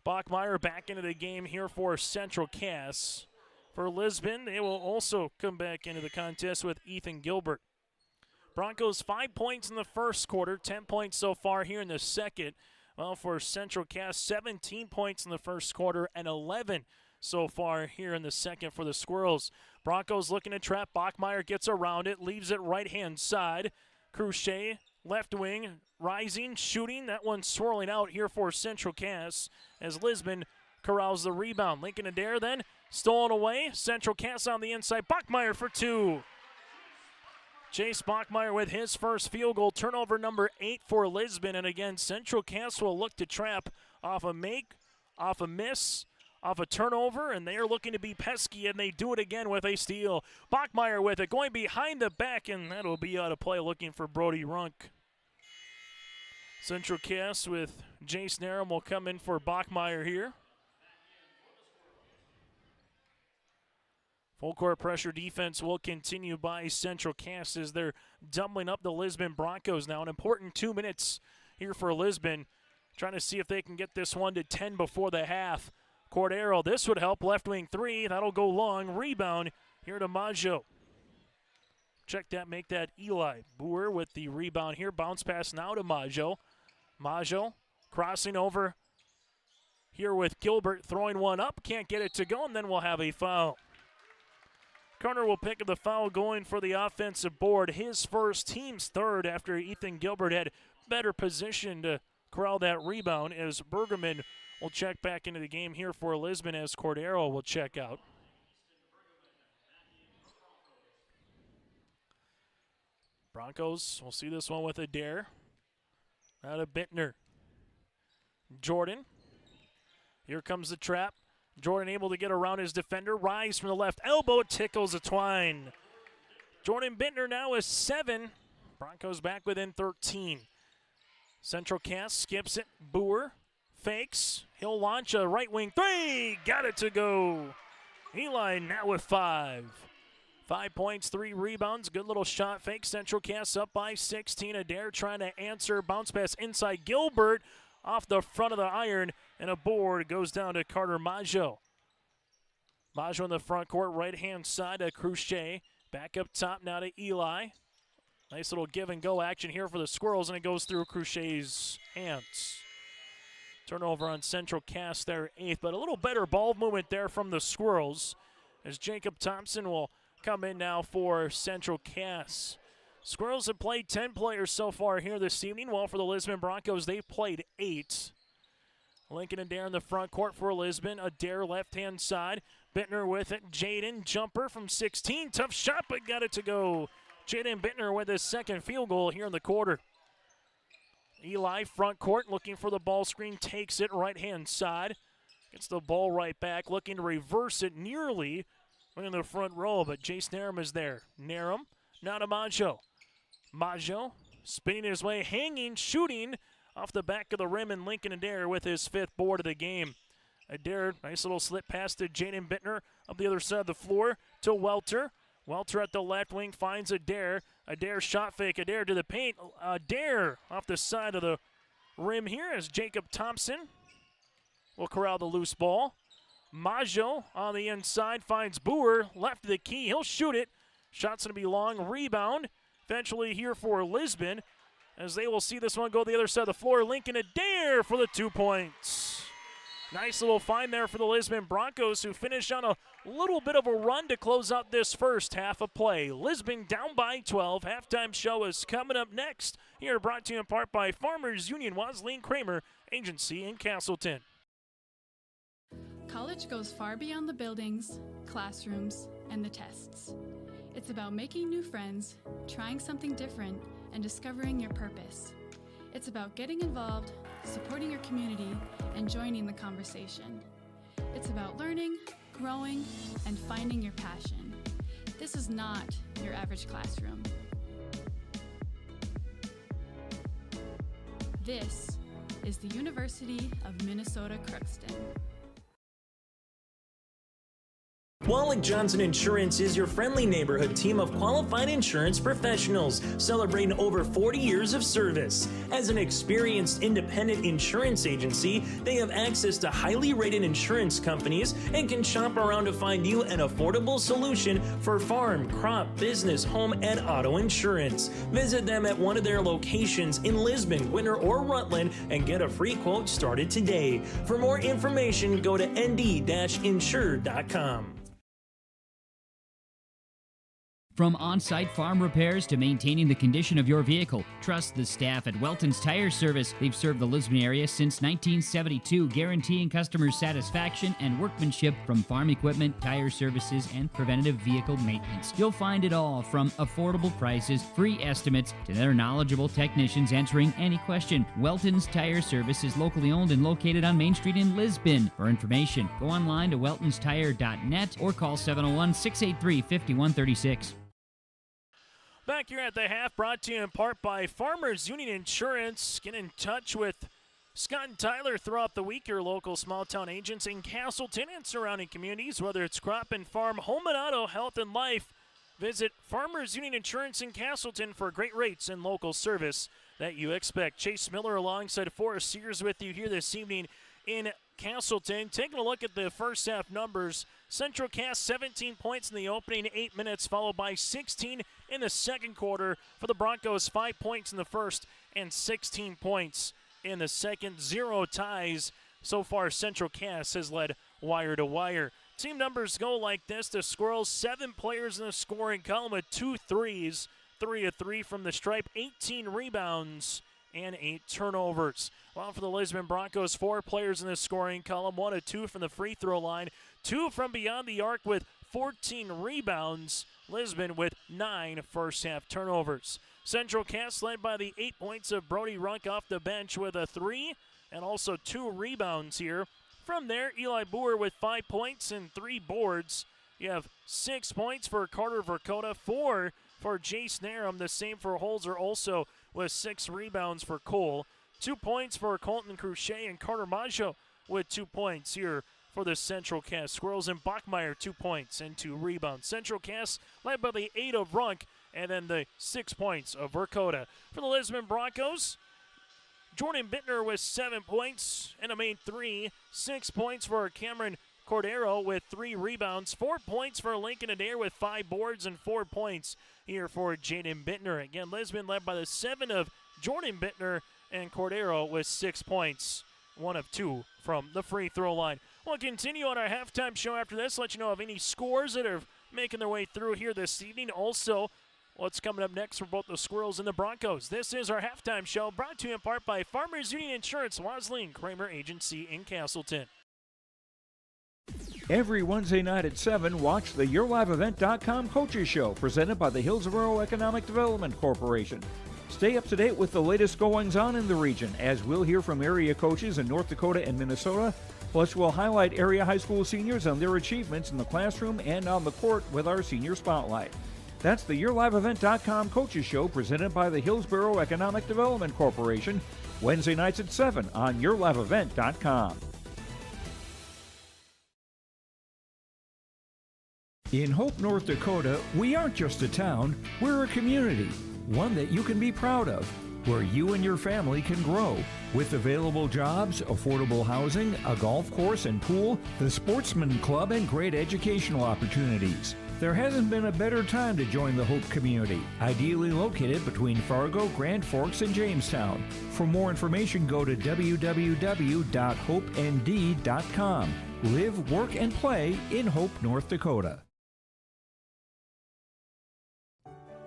Bachmeyer back into the game here for Central Cass. For Lisbon, they will also come back into the contest with Ethan Gilbert. Broncos 5 points in the first quarter, 10 points so far here in the second. Well, for Central Cass, 17 points in the first quarter and 11 so far here in the second for the Squirrels. Broncos looking to trap. Bachmeyer gets around it, leaves it right-hand side. Cruchet, left wing, rising, shooting. That one swirling out here for Central Cass as Lisbon corrals the rebound. Lincoln Adair then stolen away. Central Cass on the inside. Bachmeyer for 2. Chase Bachmeyer with his first field goal, turnover number 8 for Lisbon. And again, Central Cass will look to trap off a make, off a miss, off a turnover, and they are looking to be pesky, and they do it again with a steal. Bachmeyer with it, going behind the back, and that'll be out of play, looking for Brody Runk. Central Cass with Jace Narum will come in for Bachmeyer here. Full court pressure defense will continue by Central Cass as they're doubling up the Lisbon Broncos now. An important 2 minutes here for Lisbon, trying to see if they can get this one to 10 before the half. Cordero, this would help. Left wing 3, that'll go long. Rebound here to Maggio. Check that, make that Eli Boer with the rebound here. Bounce pass now to Maggio. Maggio crossing over here with Gilbert throwing one up. Can't get it to go, and then we'll have a foul. Carter will pick up the foul going for the offensive board. His first, team's third, after Ethan Gilbert had better position to corral that rebound, as Bergerman will check back into the game here for Lisbon, as Cordero will check out. Broncos will see this one with Adair. Out of Bittner. Jordan. Here comes the trap. Jordan able to get around his defender. Rise from the left elbow. Tickles a twine. Jordan Bittner now is 7. Broncos back within 13. Central Cast skips it. Boer fakes. He'll launch a right wing 3. Got it to go. Eli now with 5. 5 points, 3 rebounds. Good little shot fake. Central Cast up by 16. Adair trying to answer. Bounce pass inside. Gilbert off the front of the iron. And a board goes down to Carter Maggio. Maggio in the front court, right-hand side to Cruchet. Back up top now to Eli. Nice little give-and-go action here for the Squirrels, and it goes through Cruchet's hands. Turnover on Central Cast there, 8th, but a little better ball movement there from the Squirrels, as Jacob Thompson will come in now for Central Cast. Squirrels have played 10 players so far here this evening, while for the Lisbon Broncos, they've played 8. Lincoln Adair in the front court for Lisbon. Adair left-hand side. Bittner with it. Jaden jumper from 16. Tough shot, but got it to go. Jaden Bittner with his second field goal here in the quarter. Eli front court looking for the ball screen. Takes it right-hand side. Gets the ball right back. Looking to reverse it nearly. In the front row, but Jace Narum is there. Narum now to Maggio. Maggio spinning his way, hanging, shooting off the back of the rim, and Lincoln Adair with his 5th board of the game. Adair, nice little slip pass to Jaden Bittner up the other side of the floor to Welter. Welter at the left wing finds Adair. Adair shot fake. Adair to the paint. Adair off the side of the rim here as Jacob Thompson will corral the loose ball. Maggio on the inside finds Boer. Left of the key. He'll shoot it. Shot's going to be long. Rebound eventually here for Lisbon, as they will see this one go to the other side of the floor. Lincoln Adair for the 2 points. Nice little find there for the Lisbon Broncos, who finish on a little bit of a run to close out this first half of play. Lisbon down by 12. Halftime show is coming up next. Here brought to you in part by Farmers Union, Wasleen Kramer Agency in Castleton. College goes far beyond the buildings, classrooms, and the tests. It's about making new friends, trying something different, and discovering your purpose. It's about getting involved, supporting your community, and joining the conversation. It's about learning, growing, and finding your passion. This is not your average classroom. This is the University of Minnesota Crookston. Wallach Johnson Insurance is your friendly neighborhood team of qualified insurance professionals celebrating over 40 years of service. As an experienced independent insurance agency, they have access to highly rated insurance companies and can shop around to find you an affordable solution for farm, crop, business, home, and auto insurance. Visit them at one of their locations in Lisbon, Winter, or Rutland and get a free quote started today. For more information, go to nd-insure.com. From on-site farm repairs to maintaining the condition of your vehicle, trust the staff at Welton's Tire Service. They've served the Lisbon area since 1972, guaranteeing customers satisfaction and workmanship from farm equipment, tire services, and preventative vehicle maintenance. You'll find it all from affordable prices, free estimates, to their knowledgeable technicians answering any question. Welton's Tire Service is locally owned and located on Main Street in Lisbon. For information, go online to weltonstire.net or call 701-683-5136. Back here at the half, brought to you in part by Farmers Union Insurance. Get in touch with Scott and Tyler throughout the week, your local small-town agents in Castleton and surrounding communities, whether it's crop and farm, home and auto, health and life. Visit Farmers Union Insurance in Castleton for great rates and local service that you expect. Chase Miller alongside Forrest Sears with you here this evening in Castleton. Taking a look at the first half numbers, Central Cast 17 points in the opening 8 minutes, followed by 16 in the second quarter. For the Broncos, 5 points in the first and 16 points in the second. 0 ties so far Central Cass has led wire to wire. Team numbers go like this. The Squirrels, 7 players in the scoring column with 2 threes, 3 of 3 from the stripe, 18 rebounds, and 8 turnovers. While for the Lisbon Broncos, 4 players in the scoring column, 1 of 2 from the free throw line, 2 from beyond the arc with 14 rebounds. Lisbon with 9 first-half turnovers. Central Cass led by the 8 points of Brody Runk off the bench with a 3 and also 2 rebounds here. From there, Eli Boer with 5 points and 3 boards. You have 6 points for Carter Verkota, 4 for Jace Narum, the same for Holzer, also with 6 rebounds for Cole. 2 points for Colton Cruchet and Carter Maggio with 2 points here for the Central Cass Squirrels, and Bachmeyer 2 points and 2 rebounds. Central Cass led by the 8 of Runk and then the 6 points of Verkota. For the Lisbon Broncos, Jordan Bittner with 7 points and a main 3. 6 points for Cameron Cordero with 3 rebounds. 4 points for Lincoln Adair with 5 boards and 4 points here for Jaden Bittner. Again, Lisbon led by the 7 of Jordan Bittner and Cordero with 6 points. 1 of 2 from the free throw line. We'll continue on our halftime show after this. Let you know of any scores that are making their way through here this evening. Also, what's coming up next for both the Squirrels and the Broncos. This is our halftime show, brought to you in part by Farmers Union Insurance, Wesleyan Kramer Agency in Castleton. Every Wednesday night at 7, watch the YourLiveEvent.com Coaches Show, presented by the Hillsborough Economic Development Corporation. Stay up to date with the latest goings-on in the region, as we'll hear from area coaches in North Dakota and Minnesota. Plus, we'll highlight area high school seniors on their achievements in the classroom and on the court with our Senior Spotlight. That's the YourLiveEvent.com Coaches Show, presented by the Hillsborough Economic Development Corporation, Wednesday nights at 7 on YourLiveEvent.com. In Hope, North Dakota, we aren't just a town, we're a community, one that you can be proud of, where you and your family can grow. With available jobs, affordable housing, a golf course and pool, the Sportsman Club, and great educational opportunities. There hasn't been a better time to join the Hope community, ideally located between Fargo, Grand Forks, and Jamestown. For more information, go to www.hopend.com. Live, work, and play in Hope, North Dakota.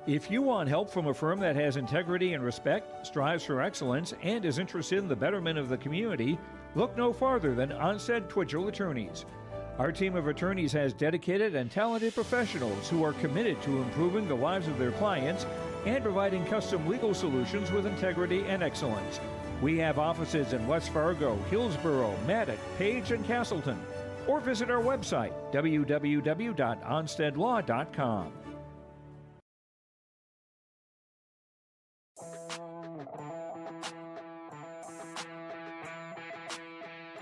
If you want help from a firm that has integrity and respect, strives for excellence, and is interested in the betterment of the community, look no farther than Onstead Twitchell Attorneys. Our team of attorneys has dedicated and talented professionals who are committed to improving the lives of their clients and providing custom legal solutions with integrity and excellence. We have offices in West Fargo, Hillsborough, Maddox, Page, and Castleton. Or visit our website, www.onsteadlaw.com.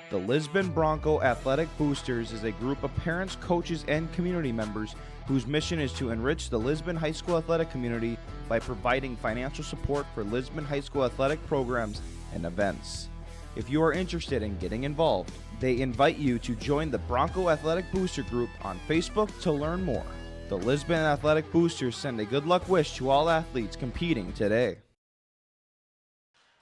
The Lisbon Bronco Athletic Boosters is a group of parents, coaches, and community members whose mission is to enrich the Lisbon High School athletic community by providing financial support for Lisbon High School athletic programs and events. If you are interested in getting involved, they invite you to join the Bronco Athletic Booster Group on Facebook to learn more. The Lisbon Athletic Boosters send a good luck wish to all athletes competing today.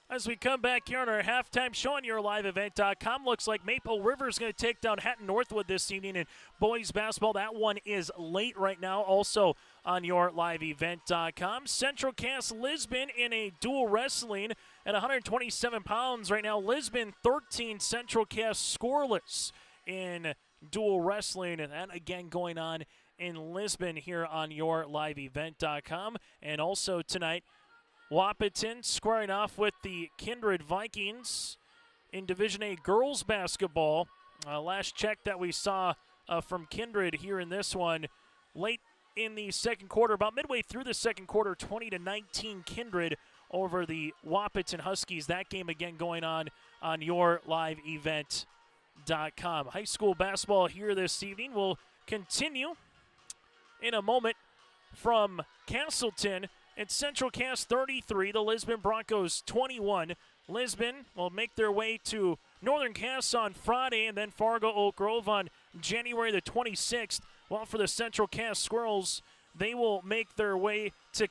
As we come back here on our halftime show on YourLiveEvent.com, looks like Maple River is going to take down Hatton Northwood this evening in boys basketball. That one is late right now, also on YourLiveEvent.com. Central Cass Lisbon in a dual wrestling at 127 pounds right now. Lisbon 13, Central Cass scoreless in dual wrestling, and that again going on in Lisbon here on YourLiveEvent.com. And also tonight, Wahpeton squaring off with the Kindred Vikings in Division A girls basketball. Last check that we saw from Kindred here in this one, late in the second quarter, about midway through the second quarter, 20-19 Kindred over the Wahpeton Huskies. That game again going on YourLiveEvent.com. High school basketball here this evening will continue in a moment from Castleton. It's Central Cass 33, the Lisbon Broncos 21. Lisbon will make their way to Northern Cass on Friday and then Fargo Oak Grove on January the 26th. While for the Central Cass Squirrels, they will make their way to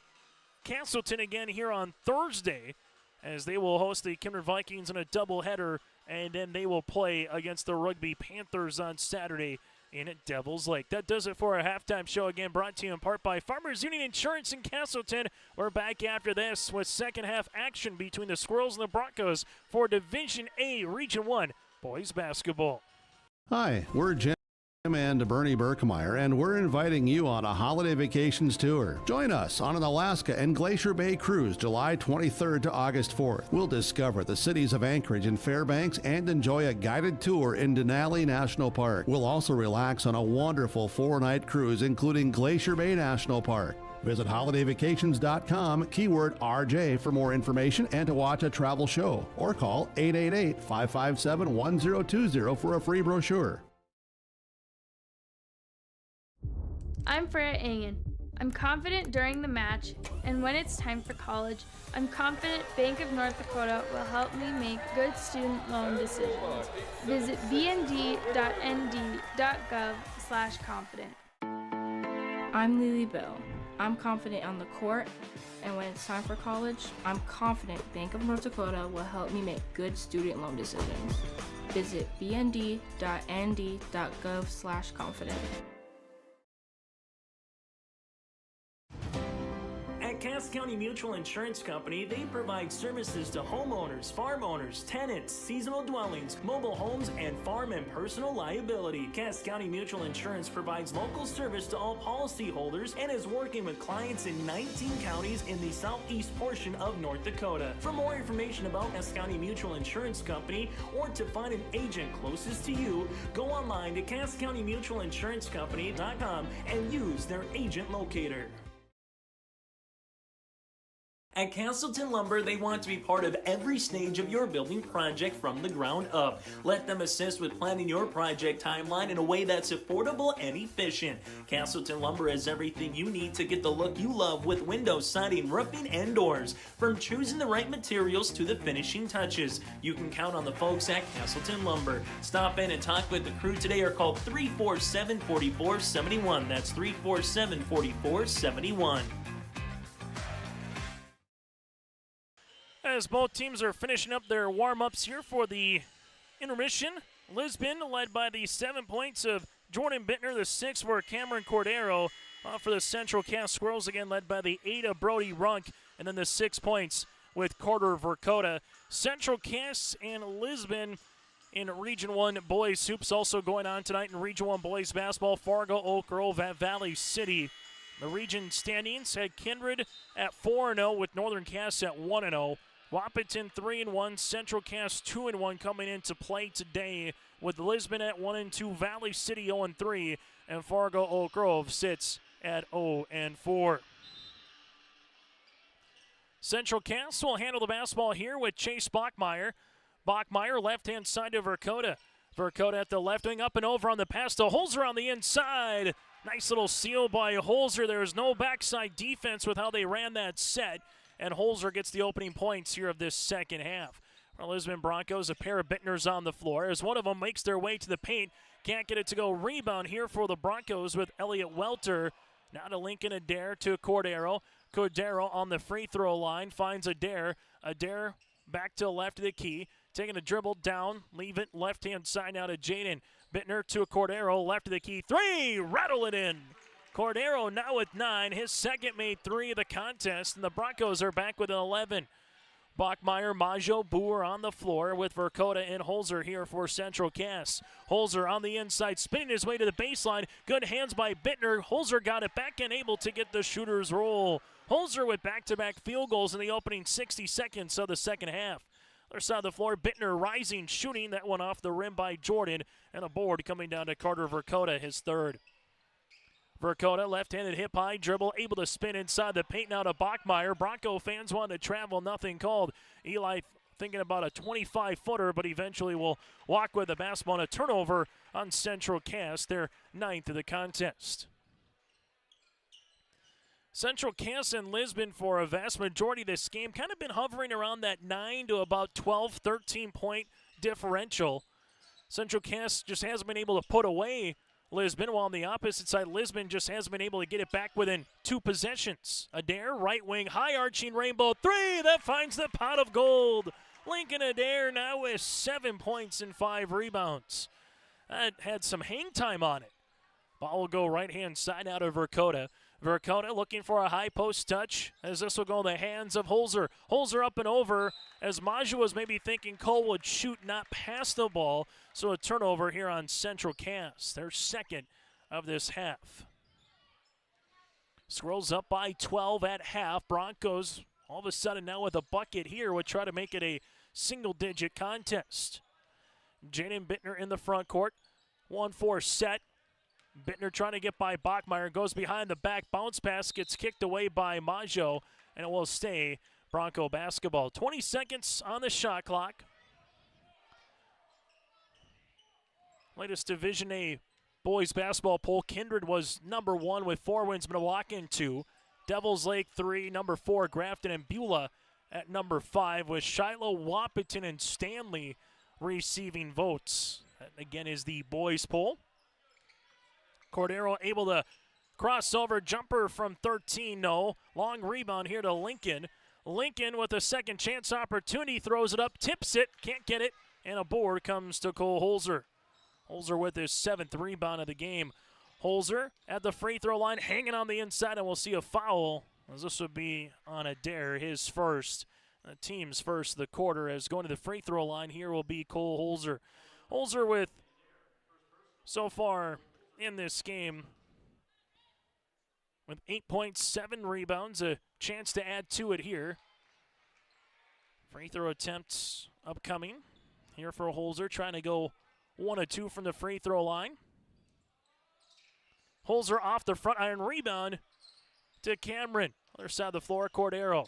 Castleton again here on Thursday as they will host the Kindred Vikings in a doubleheader and then they will play against the Rugby Panthers on Saturday in Devil's Lake. That does it for our halftime show, again brought to you in part by Farmers Union Insurance in Castleton. We're back after this with second half action between the Squirrels and the Broncos for Division A Region 1 boys basketball. Hi, we're Jim and Bernie Berkmeyer, and we're inviting you on a holiday vacations tour. Join us on an Alaska and Glacier Bay cruise July 23rd to August 4th. We'll discover the cities of Anchorage and Fairbanks and enjoy a guided tour in Denali National Park. We'll also relax on a wonderful 4-night cruise including Glacier Bay National Park. Visit holidayvacations.com, keyword RJ for more information and to watch a travel show, or call 888-557-1020 for a free brochure. I'm Freya Engen. I'm confident during the match, and when it's time for college, I'm confident Bank of North Dakota will help me make good student loan decisions. Visit bnd.nd.gov/confident. I'm Lily Bell. I'm confident on the court, and when it's time for college, I'm confident Bank of North Dakota will help me make good student loan decisions. Visit bnd.nd.gov/confident. At Cass County Mutual Insurance Company, they provide services to homeowners, farm owners, tenants, seasonal dwellings, mobile homes, and farm and personal liability. Cass County Mutual Insurance provides local service to all policyholders and is working with clients in 19 counties in the southeast portion of North Dakota. For more information about Cass County Mutual Insurance Company or to find an agent closest to you, go online to CassCountyMutualInsuranceCompany.com and use their agent locator. At Castleton Lumber, they want to be part of every stage of your building project from the ground up. Let them assist with planning your project timeline in a way that's affordable and efficient. Castleton Lumber has everything you need to get the look you love with windows, siding, roofing, and doors. From choosing the right materials to the finishing touches, you can count on the folks at Castleton Lumber. Stop in and talk with the crew today or call 347-4471. That's 347-4471. As both teams are finishing up their warm-ups here for the intermission, Lisbon led by the 7 points of Jordan Bittner, the 6 for Cameron Cordero. For the Central Cass Squirrels, again led by the 8 of Brody Runk, and then the 6 points with Carter Verkota. Central Cass and Lisbon in Region 1 boys hoops also going on tonight in Region 1 boys basketball. Fargo, Oak Grove at Valley City. The region standings had Kindred at 4-0 with Northern Cass at 1-0. Wahpeton 3-1, Central Cass 2-1 coming into play today with Lisbon at 1-2, Valley City 0-3, and Fargo Oak Grove sits at 0-4. Central Cass will handle the basketball here with Chase Bachmeyer. Bachmeyer left-hand side to Verkota. Verkota at the left wing, up and over on the pass to Holzer on the inside. Nice little seal by Holzer. There's no backside defense with how they ran that set. And Holzer gets the opening points here of this second half. For Lisbon Broncos, a pair of Bittners on the floor as one of them makes their way to the paint. Can't get it to go. Rebound here for the Broncos with Elliott Welter. Now to Lincoln Adair to Cordero. Cordero on the free throw line finds Adair. Adair back to the left of the key. Taking a dribble down. Leave it left-hand side now to Jaden. Bittner to Cordero. Left of the key. 3! Rattle it in. Cordero now with 9, his second made 3 of the contest, and the Broncos are back with an 11. Bachmeyer, Majo, Boer on the floor with Verkota and Holzer here for Central Cass. Holzer on the inside, spinning his way to the baseline. Good hands by Bittner. Holzer got it back and able to get the shooter's roll. Holzer with back-to-back field goals in the opening 60 seconds of the second half. Other side of the floor, Bittner rising, shooting that one off the rim by Jordan, and a board coming down to Carter Verkota, his third. Verkota, left-handed hip-high dribble, able to spin inside the paint now to Bachmeyer. Bronco fans want to travel, nothing called. Eli thinking about a 25-footer, but eventually will walk with the basketball and a turnover on Central Cass, their 9th of the contest. Central Cass and Lisbon for a vast majority of this game kind of been hovering around that 9 to about 12, 13-point differential. Central Cass just hasn't been able to put away Lisbon, while on the opposite side, Lisbon just hasn't been able to get it back within 2 possessions. Adair, right wing, high arching rainbow 3, that finds the pot of gold. Lincoln Adair now with 7 points and 5 rebounds. That had some hang time on it. Ball will go right-hand side out of Dakota. Dakota looking for a high post touch as this will go in the hands of Holzer. Holzer up and over as Maju was maybe thinking Cole would shoot not past the ball. So a turnover here on Central Cass, their second of this half. Squirrels up by 12 at half. Broncos all of a sudden now with a bucket here would try to make it a single-digit contest. Jaden Bittner in the front court. 1-4 set. Bittner trying to get by Bachmeyer. Goes behind the back. Bounce pass gets kicked away by Maggio. And it will stay Bronco basketball. 20 seconds on the shot clock. Latest Division A boys basketball poll. Kindred was number 1 with 4 wins. Milwaukee 2. Devils Lake 3. Number 4 Grafton and Beulah at number 5 with Shiloh, Wahpeton, and Stanley receiving votes. That again is the boys poll. Cordero able to cross over, jumper from 13, no. Long rebound here to Lincoln. Lincoln with a second chance opportunity, throws it up, tips it, can't get it, and a board comes to Cole Holzer. Holzer with his 7th rebound of the game. Holzer at the free throw line, hanging on the inside, and we'll see a foul, as this would be on Adair, his first. The team's first of the quarter, as going to the free throw line here will be Cole Holzer. Holzer with, so far in this game, with 8 points, 7 rebounds, a chance to add to it here. Free throw attempts upcoming here for Holzer, trying to go 1 of 2 from the free throw line. Holzer off the front iron, rebound to Cameron. Other side of the floor, Cordero.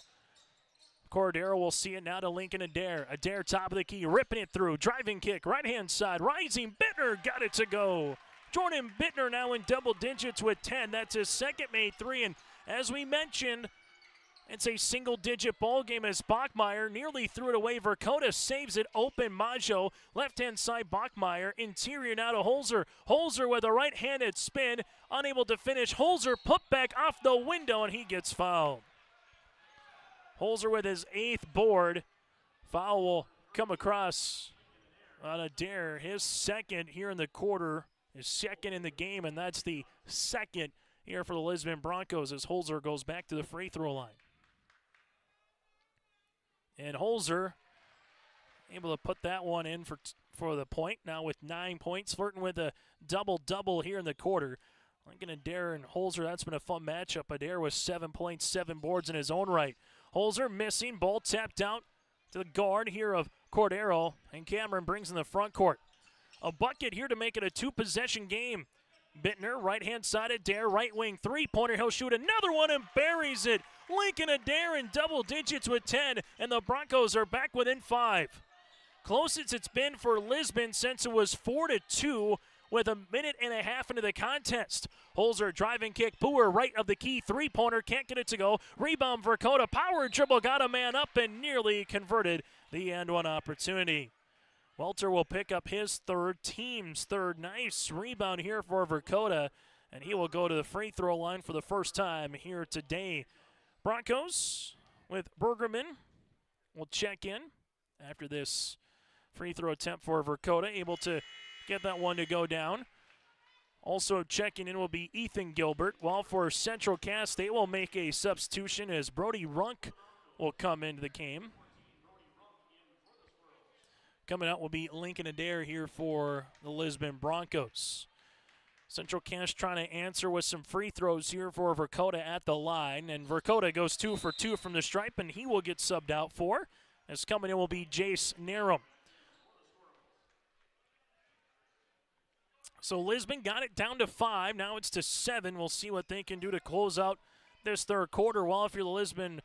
Cordero will see it now to Lincoln Adair. Adair top of the key, ripping it through. Driving kick, right-hand side, rising. Bittner got it to go. Jordan Bittner now in double digits with 10. That's his second made 3. And as we mentioned, it's a single-digit ball game as Bachmeyer nearly threw it away. Dakota saves it open. Maggio, left-hand side, Bachmeyer. Interior now to Holzer. Holzer with a right-handed spin, unable to finish. Holzer put back off the window, and he gets fouled. Holzer with his 8th board. Foul will come across on Adair. His second here in the quarter, his second in the game, and that's the second here for the Lisbon Broncos as Holzer goes back to the free throw line. And Holzer able to put that one in for the point, now with 9 points, flirting with a double-double here in the quarter. Lincoln Adair and Holzer, that's been a fun matchup. Adair with 7 points, 7 boards in his own right. Holzer missing, ball tapped out to the guard here of Cordero, and Cameron brings in the front court. A bucket here to make it a 2-possession game. Bittner, right-hand side, Adair, right wing, three-pointer. He'll shoot another one and buries it. Lincoln Adair in double digits with 10, and the Broncos are back within 5. Closest it's been for Lisbon since it was 4-2 with a minute and a half into the contest. Holzer driving kick, Boer right of the key, three-pointer, can't get it to go. Rebound for Dakota, power dribble, got a man up and nearly converted the and one opportunity. Welter will pick up his third, team's third. Nice rebound here for Dakota, and he will go to the free throw line for the first time here today. Broncos with Bergerman will check in after this free throw attempt for Dakota, able to get that one to go down. Also checking in will be Ethan Gilbert, while for Central Cass, they will make a substitution as Brody Runk will come into the game. Coming out will be Lincoln Adair here for the Lisbon Broncos. Central Cass trying to answer with some free throws here for Dakota at the line. And Dakota goes 2 for 2 from the stripe, and he will get subbed out for. As coming in will be Jace Narum. So Lisbon got it down to 5. Now it's to 7. We'll see what they can do to close out this third quarter. Well, if you're the Lisbon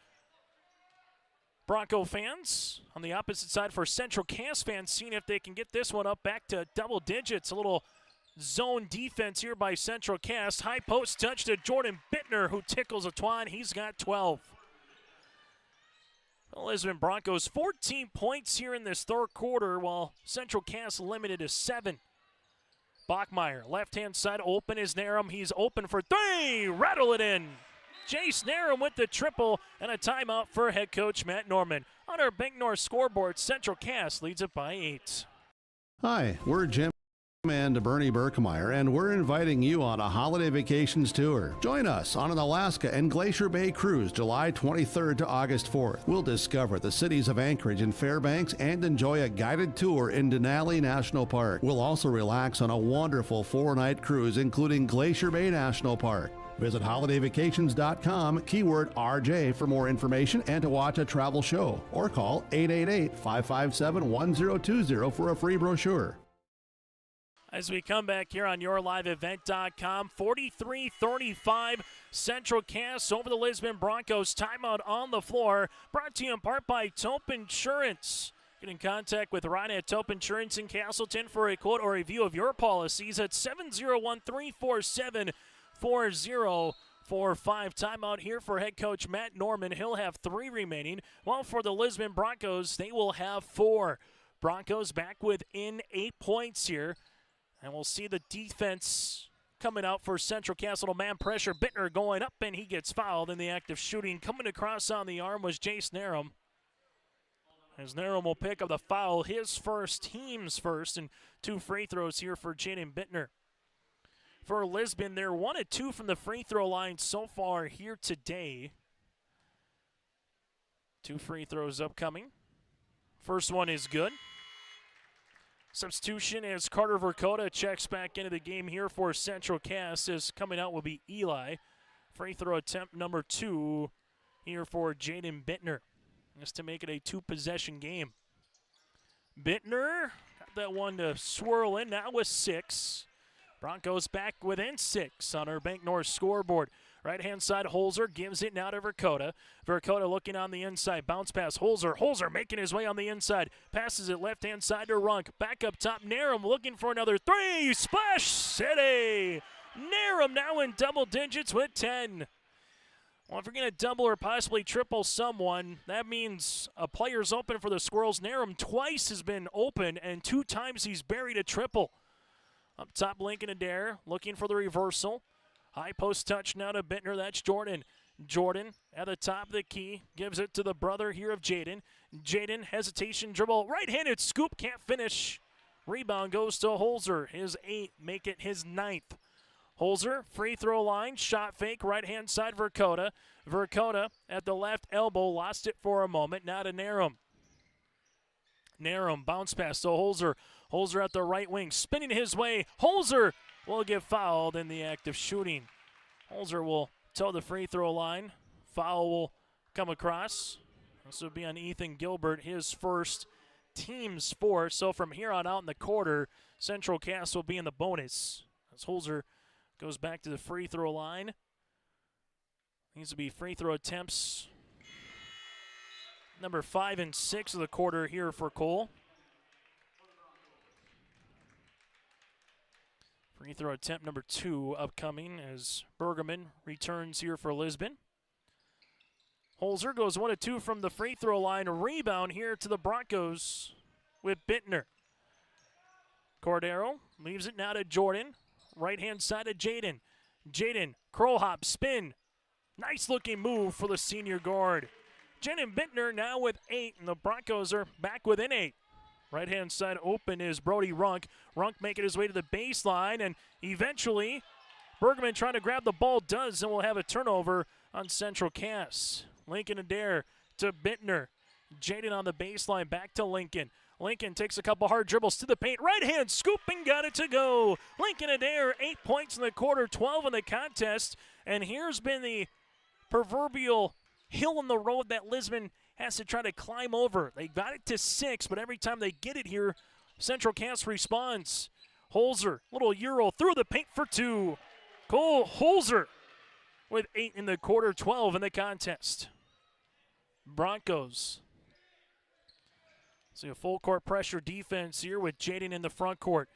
Bronco fans, on the opposite side for Central Cass fans, seeing if they can get this one up back to double digits. A little zone defense here by Central Cass. High post touch to Jordan Bittner, who tickles a twine. He's got 12. The Lisbon Broncos 14 points here in this third quarter, while Central Cass limited to 7. Bachmeyer, left-hand side, open is Narum. He's open for 3. Rattle it in. Jace Narum with the triple and a timeout for head coach Matt Norman. On our Bank North scoreboard, Central Cass leads it by 8. Hi, we're Jim and Bernie Berkemeyer, and we're inviting you on a holiday vacations tour. Join us on an Alaska and Glacier Bay cruise July 23rd to August 4th. We'll discover the cities of Anchorage and Fairbanks and enjoy a guided tour in Denali National Park. We'll also relax on a wonderful 4-night cruise including Glacier Bay National Park. Visit holidayvacations.com, keyword RJ for more information and to watch a travel show, or call 888-557-1020 for a free brochure. As we come back here on YourLiveEvent.com, 43-35, Central Cass over the Lisbon Broncos. Timeout on the floor, brought to you in part by Tope Insurance. Get in contact with Ryan at Tope Insurance in Castleton for a quote or review of your policies at 701-347-4045. Timeout here for head coach Matt Norman. He'll have 3 remaining, while for the Lisbon Broncos, they will have 4. Broncos back within 8 points here. And we'll see the defense coming out for Central Cass. Little man pressure. Bittner going up, and he gets fouled in the act of shooting. Coming across on the arm was Jace Narum. As Narum will pick up the foul, his first, team's first, and 2 free throws here for Jaden Bittner. For Lisbon, they're 1 of 2 from the free throw line so far here today. 2 free throws upcoming. First one is good. Substitution as Carter Verkota checks back into the game here for Central Cass. As coming out will be Eli. Free throw attempt number 2 here for Jaden Bittner. Just to make it a 2-possession game. Bittner got that one to swirl in now with 6. Broncos back within 6 on our Bank North scoreboard. Right-hand side, Holzer gives it now to Verkota. Verkota looking on the inside. Bounce pass, Holzer. Holzer making his way on the inside. Passes it left-hand side to Runk. Back up top, Narum looking for another 3. Splash City! Narum now in double digits with 10. Well, if you're going to double or possibly triple someone, that means a player's open for the Squirrels. Narum twice has been open, and 2 times he's buried a triple. Up top, Lincoln Adair looking for the reversal. High post touch now to Bittner. That's Jordan. Jordan at the top of the key. Gives it to the brother here of Jaden. Jaden, hesitation, dribble. Right-handed scoop, can't finish. Rebound goes to Holzer. His 8, make it his 9th. Holzer, free throw line, shot fake, right-hand side Verkota. Verkota at the left elbow, lost it for a moment. Now to Narum. Narum, bounce pass to Holzer. Holzer at the right wing, spinning his way. Holzer will get fouled in the act of shooting. Holzer will toe the free throw line. Foul will come across. This will be on Ethan Gilbert, his first, team's 4th. So from here on out in the quarter, Central Cass will be in the bonus. As Holzer goes back to the free throw line. Needs to be free throw attempts number 5 and 6 of the quarter here for Cole. Free throw attempt number 2 upcoming as Bergerman returns here for Lisbon. Holzer goes 1 of 2 from the free throw line. A rebound here to the Broncos with Bittner. Cordero leaves it now to Jordan. Right-hand side of Jaden. Jaden, curl hop, spin. Nice looking move for the senior guard. Jaden Bittner now with 8, and the Broncos are back within 8. Right-hand side open is Brody Runk. Runk making his way to the baseline, and eventually Bergman trying to grab the ball does, and we'll have a turnover on Central Cass. Lincoln Adair to Bittner. Jaden on the baseline, back to Lincoln. Lincoln takes a couple hard dribbles to the paint. Right hand scoop and got it to go. Lincoln Adair, 8 points in the quarter, 12 in the contest. And here's been the proverbial hill in the road that Lisbon has to try to climb over. They got it to 6, but every time they get it here, Central Cass responds. Holzer, little Euro through the paint for 2. Cole Holzer with 8 in the quarter, 12 in the contest. Broncos. See a full court pressure defense here with Jaden in the front court.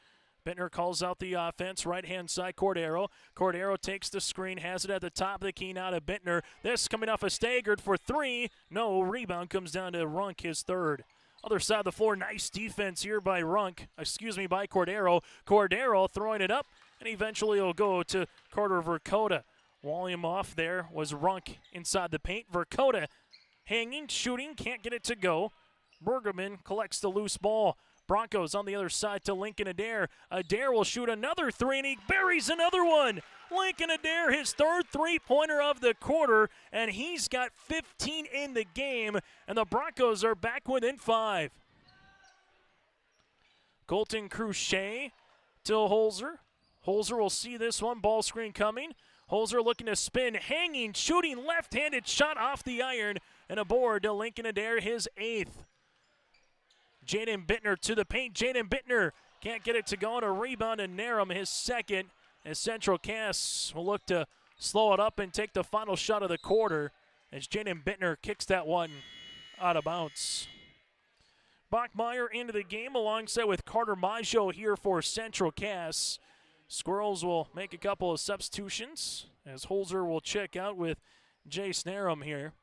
Bittner calls out the offense, right-hand side, Cordero. Cordero takes the screen, has it at the top of the key now to Bittner. This coming off a staggered for 3. No, rebound comes down to Runk, his 3rd. Other side of the floor, nice defense here by by Cordero. Cordero throwing it up, and eventually it'll go to Carter Verkota. Walling him off there was Runk inside the paint. Dakota hanging, shooting, can't get it to go. Bergerman collects the loose ball. Broncos on the other side to Lincoln Adair. Adair will shoot another three, and he buries another one. Lincoln Adair, his third three-pointer of the quarter, and he's got 15 in the game, and the Broncos are back within 5. Colton Cruchet to Holzer. Holzer will see this one, ball screen coming. Holzer looking to spin, hanging, shooting, left-handed shot off the iron, and a board to Lincoln Adair, his 8th. Jaden Bittner to the paint. Jaden Bittner can't get it to go on a rebound, and Narum, his 2nd. As Central Cass will look to slow it up and take the final shot of the quarter as Jaden Bittner kicks that one out of bounds. Bachmeyer into the game alongside with Carter Maggio here for Central Cass. Squirrels will make a couple of substitutions as Holzer will check out with Jay Snarum here.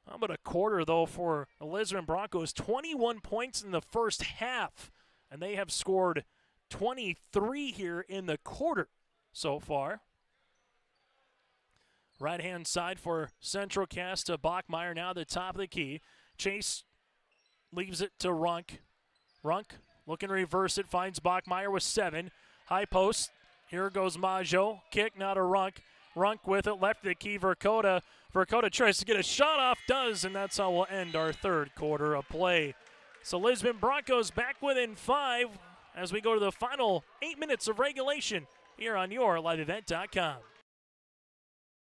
How about a quarter, though, for the Lisbon Broncos? 21 points in the first half, and they have scored 23 here in the quarter so far. Right-hand side for Central Cass to Bachmeyer, now the top of the key. Chase leaves it to Runk. Runk looking to reverse it, finds Bachmeyer with 7. High post, here goes Maggio. Kick, now to Runk. Runk with it, left of the key, Dakota. Dakota tries to get a shot off, does, and that's how we'll end our third quarter of play. So Lisbon Broncos back within 5 as we go to the final 8 minutes of regulation here on your liveevent.com.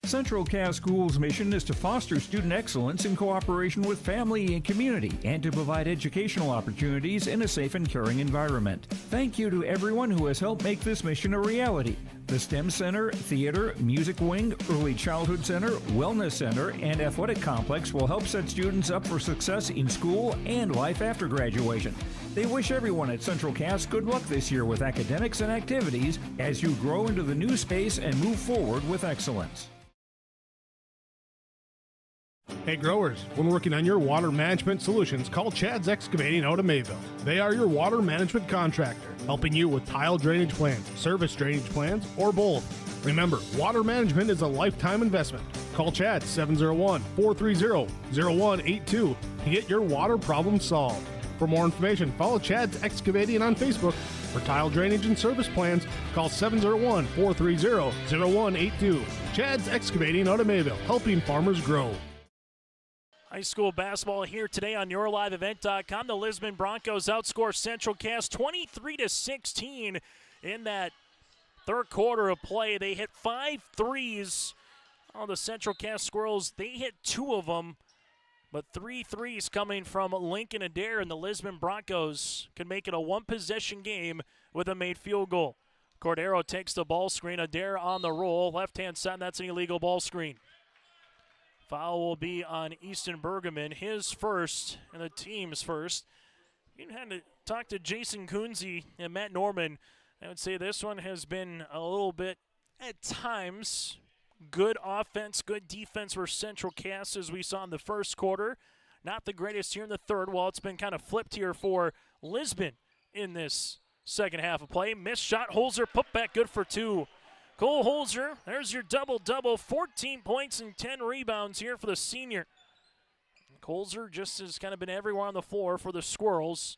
Central Cass Schools' mission is to foster student excellence in cooperation with family and community and to provide educational opportunities in a safe and caring environment. Thank you to everyone who has helped make this mission a reality. The STEM Center, Theater, Music Wing, Early Childhood Center, Wellness Center, and Athletic Complex will help set students up for success in school and life after graduation. They wish everyone at Central Cass good luck this year with academics and activities as you grow into the new space and move forward with excellence. Hey growers, when working on your water management solutions, call Chad's Excavating out of Mayville. They are your water management contractor, helping you with tile drainage plans, service drainage plans, or both. Remember, water management is a lifetime investment. Call Chad 701-430-0182 to get your water problem solved. For more information, follow Chad's Excavating on Facebook. For tile drainage and service plans, call 701-430-0182. Chad's Excavating out of Mayville, helping farmers grow. High school basketball here today on yourliveevent.com. The Lisbon Broncos outscore Central Cass 23-16 in that third quarter of play. They hit 5 threes. Oh, the Central Cass Squirrels, they hit 2 of them, but 3 threes coming from Lincoln Adair, and the Lisbon Broncos can make it a one-possession game with a made field goal. Cordero takes the ball screen. Adair on the roll. Left-hand side, that's an illegal ball screen. Foul will be on Easton Bergerman, his first and the team's first. You had to talk to Jason Kunze and Matt Norman. I would say this one has been a little bit, at times, good offense, good defense for Central Cass as we saw in the first quarter. Not the greatest here in the third. Well, it's been kind of flipped here for Lisbon in this second half of play. Missed shot, Holzer put back good for 2. Cole Holzer, there's your double-double, 14 points and 10 rebounds here for the senior. Holzer just has kind of been everywhere on the floor for the Squirrels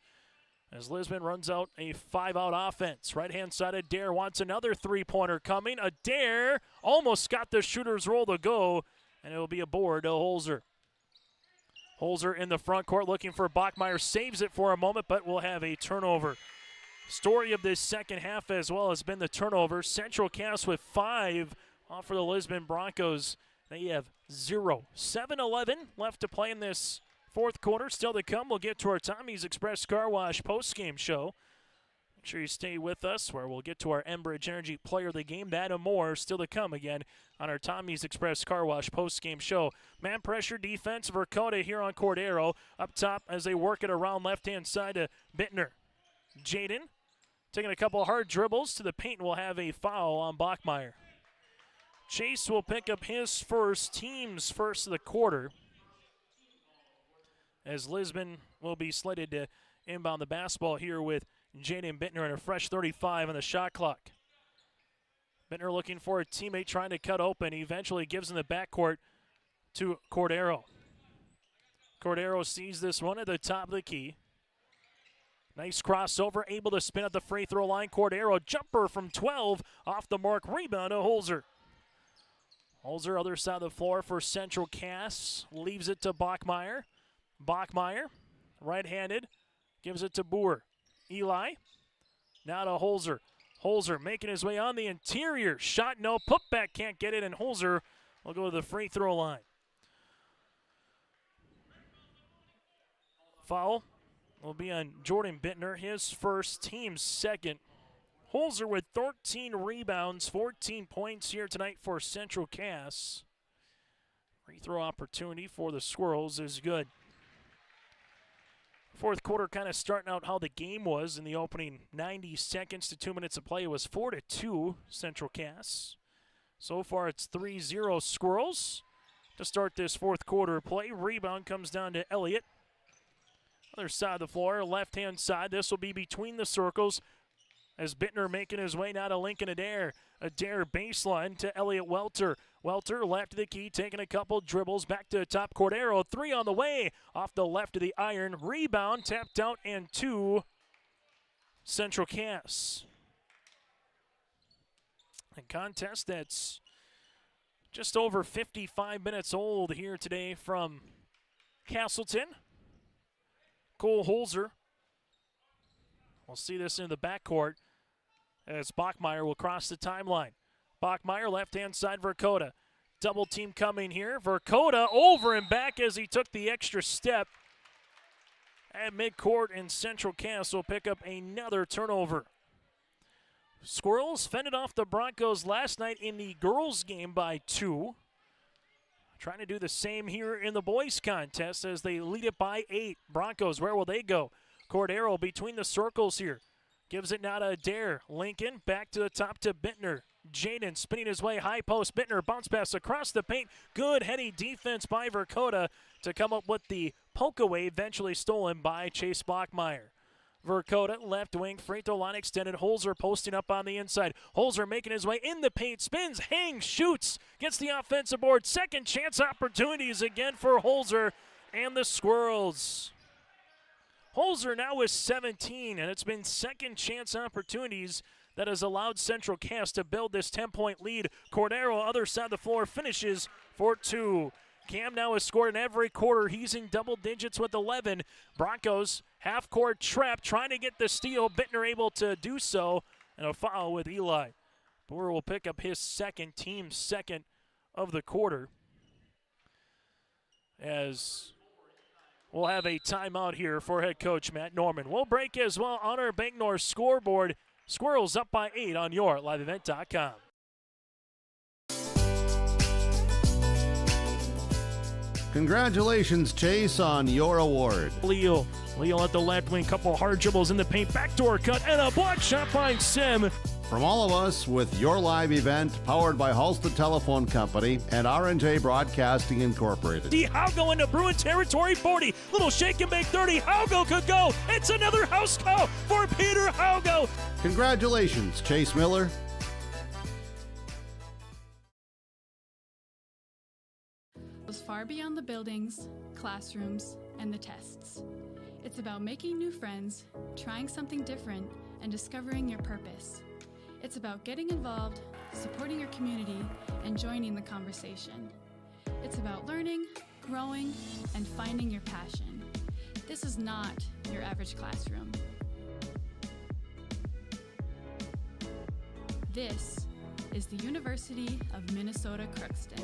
as Lisbon runs out a 5-out offense. Right-hand side, Adair wants another three-pointer coming. Adair almost got the shooter's roll to go, and it will be a board to Holzer. Holzer in the front court looking for Bachmeyer, saves it for a moment, but will have a turnover. Story of this second half as well has been the turnover. Central Cass with 5 off for the Lisbon Broncos. They have 0. 7-11 left to play in this fourth quarter. Still to come, we'll get to our Tommy's Express Car Wash postgame show. Make sure you stay with us where we'll get to our Enbridge Energy Player of the Game. That and more still to come again on our Tommy's Express Car Wash postgame show. Man pressure defense, Dakota here on Cordero. Up top as they work it around left-hand side to Bittner. Jaden taking a couple hard dribbles to the paint, will have a foul on Bachmeyer. Chase will pick up his first, team's first of the quarter, as Lisbon will be slated to inbound the basketball here with Jaden Bittner and a fresh 35 on the shot clock. Bittner looking for a teammate trying to cut open. He eventually gives in the backcourt to Cordero. Cordero sees this one at the top of the key. Nice crossover, able to spin at the free throw line. Cordero, jumper from 12, off the mark, rebound to Holzer. Holzer, other side of the floor for Central Cass, leaves it to Bachmeyer. Bachmeyer, right-handed, gives it to Boer. Eli, now to Holzer. Holzer making his way on the interior. Shot, no, putback, can't get it, and Holzer will go to the free throw line. Foul will be on Jordan Bittner, his first, team's second. Holzer with 13 rebounds, 14 points here tonight for Central Cass. Free throw opportunity for the Squirrels is good. Fourth quarter kind of starting out how the game was in the opening 90 seconds to 2 minutes of play. It was 4-2 Central Cass. So far it's 3-0 Squirrels to start this fourth quarter play. Rebound comes down to Elliott. Other side of the floor, left-hand side. This will be between the circles as Bittner making his way now to Lincoln Adair. Adair baseline to Elliott Welter. Welter left of the key, taking a couple dribbles. Back to the top, Cordero. 3 on the way. Off the left of the iron. Rebound, tapped out, and 2 Central Cass. A contest that's just over 55 minutes old here today from Castleton. Cole Holzer. We'll see this in the backcourt as Bachmeyer will cross the timeline. Bachmeyer, left-hand side, Dakota. Double team coming here. Dakota over and back as he took the extra step at midcourt, and Central Cass will pick up another turnover. Squirrels fended off the Broncos last night in the girls' game by 2. Trying to do the same here in the boys' contest as they lead it by 8. Broncos, where will they go? Cordero between the circles here. Gives it now to Adair. Lincoln back to the top to Bittner. Jaden spinning his way, high post. Bittner bounce pass across the paint. Good heady defense by Dakota to come up with the poke away, eventually stolen by Chase Bachmeyer. Dakota, left wing, free throw line extended. Holzer posting up on the inside. Holzer making his way in the paint, spins, hangs, shoots, gets the offensive board. Second chance opportunities again for Holzer and the Squirrels. Holzer now with 17, and it's been second chance opportunities that has allowed Central Cass to build this 10-point lead. Cordero, other side of the floor, finishes for 2. Cam now has scored in every quarter. He's in double digits with 11. Broncos, half-court trap, trying to get the steal. Bittner able to do so, and a foul with Eli. Boer will pick up his second, team second of the quarter, as we'll have a timeout here for head coach Matt Norman. We'll break as well on our Bank North scoreboard. Squirrels up by 8 on your liveevent.com. Congratulations, Chase, on your award. Leo at the left wing, couple hard dribbles in the paint, backdoor cut, and a block shot by Sim. From all of us with your live event, powered by Halstead Telephone Company and R&J Broadcasting Incorporated. Haugo into Bruin territory, 40. Little shake and bake, 30. Haugo could go. It's another house call for Peter Haugo. Congratulations, Chase Miller. Goes far beyond the buildings, classrooms, and the tests. It's about making new friends, trying something different, and discovering your purpose. It's about getting involved, supporting your community, and joining the conversation. It's about learning, growing, and finding your passion. This is not your average classroom. This is the University of Minnesota Crookston.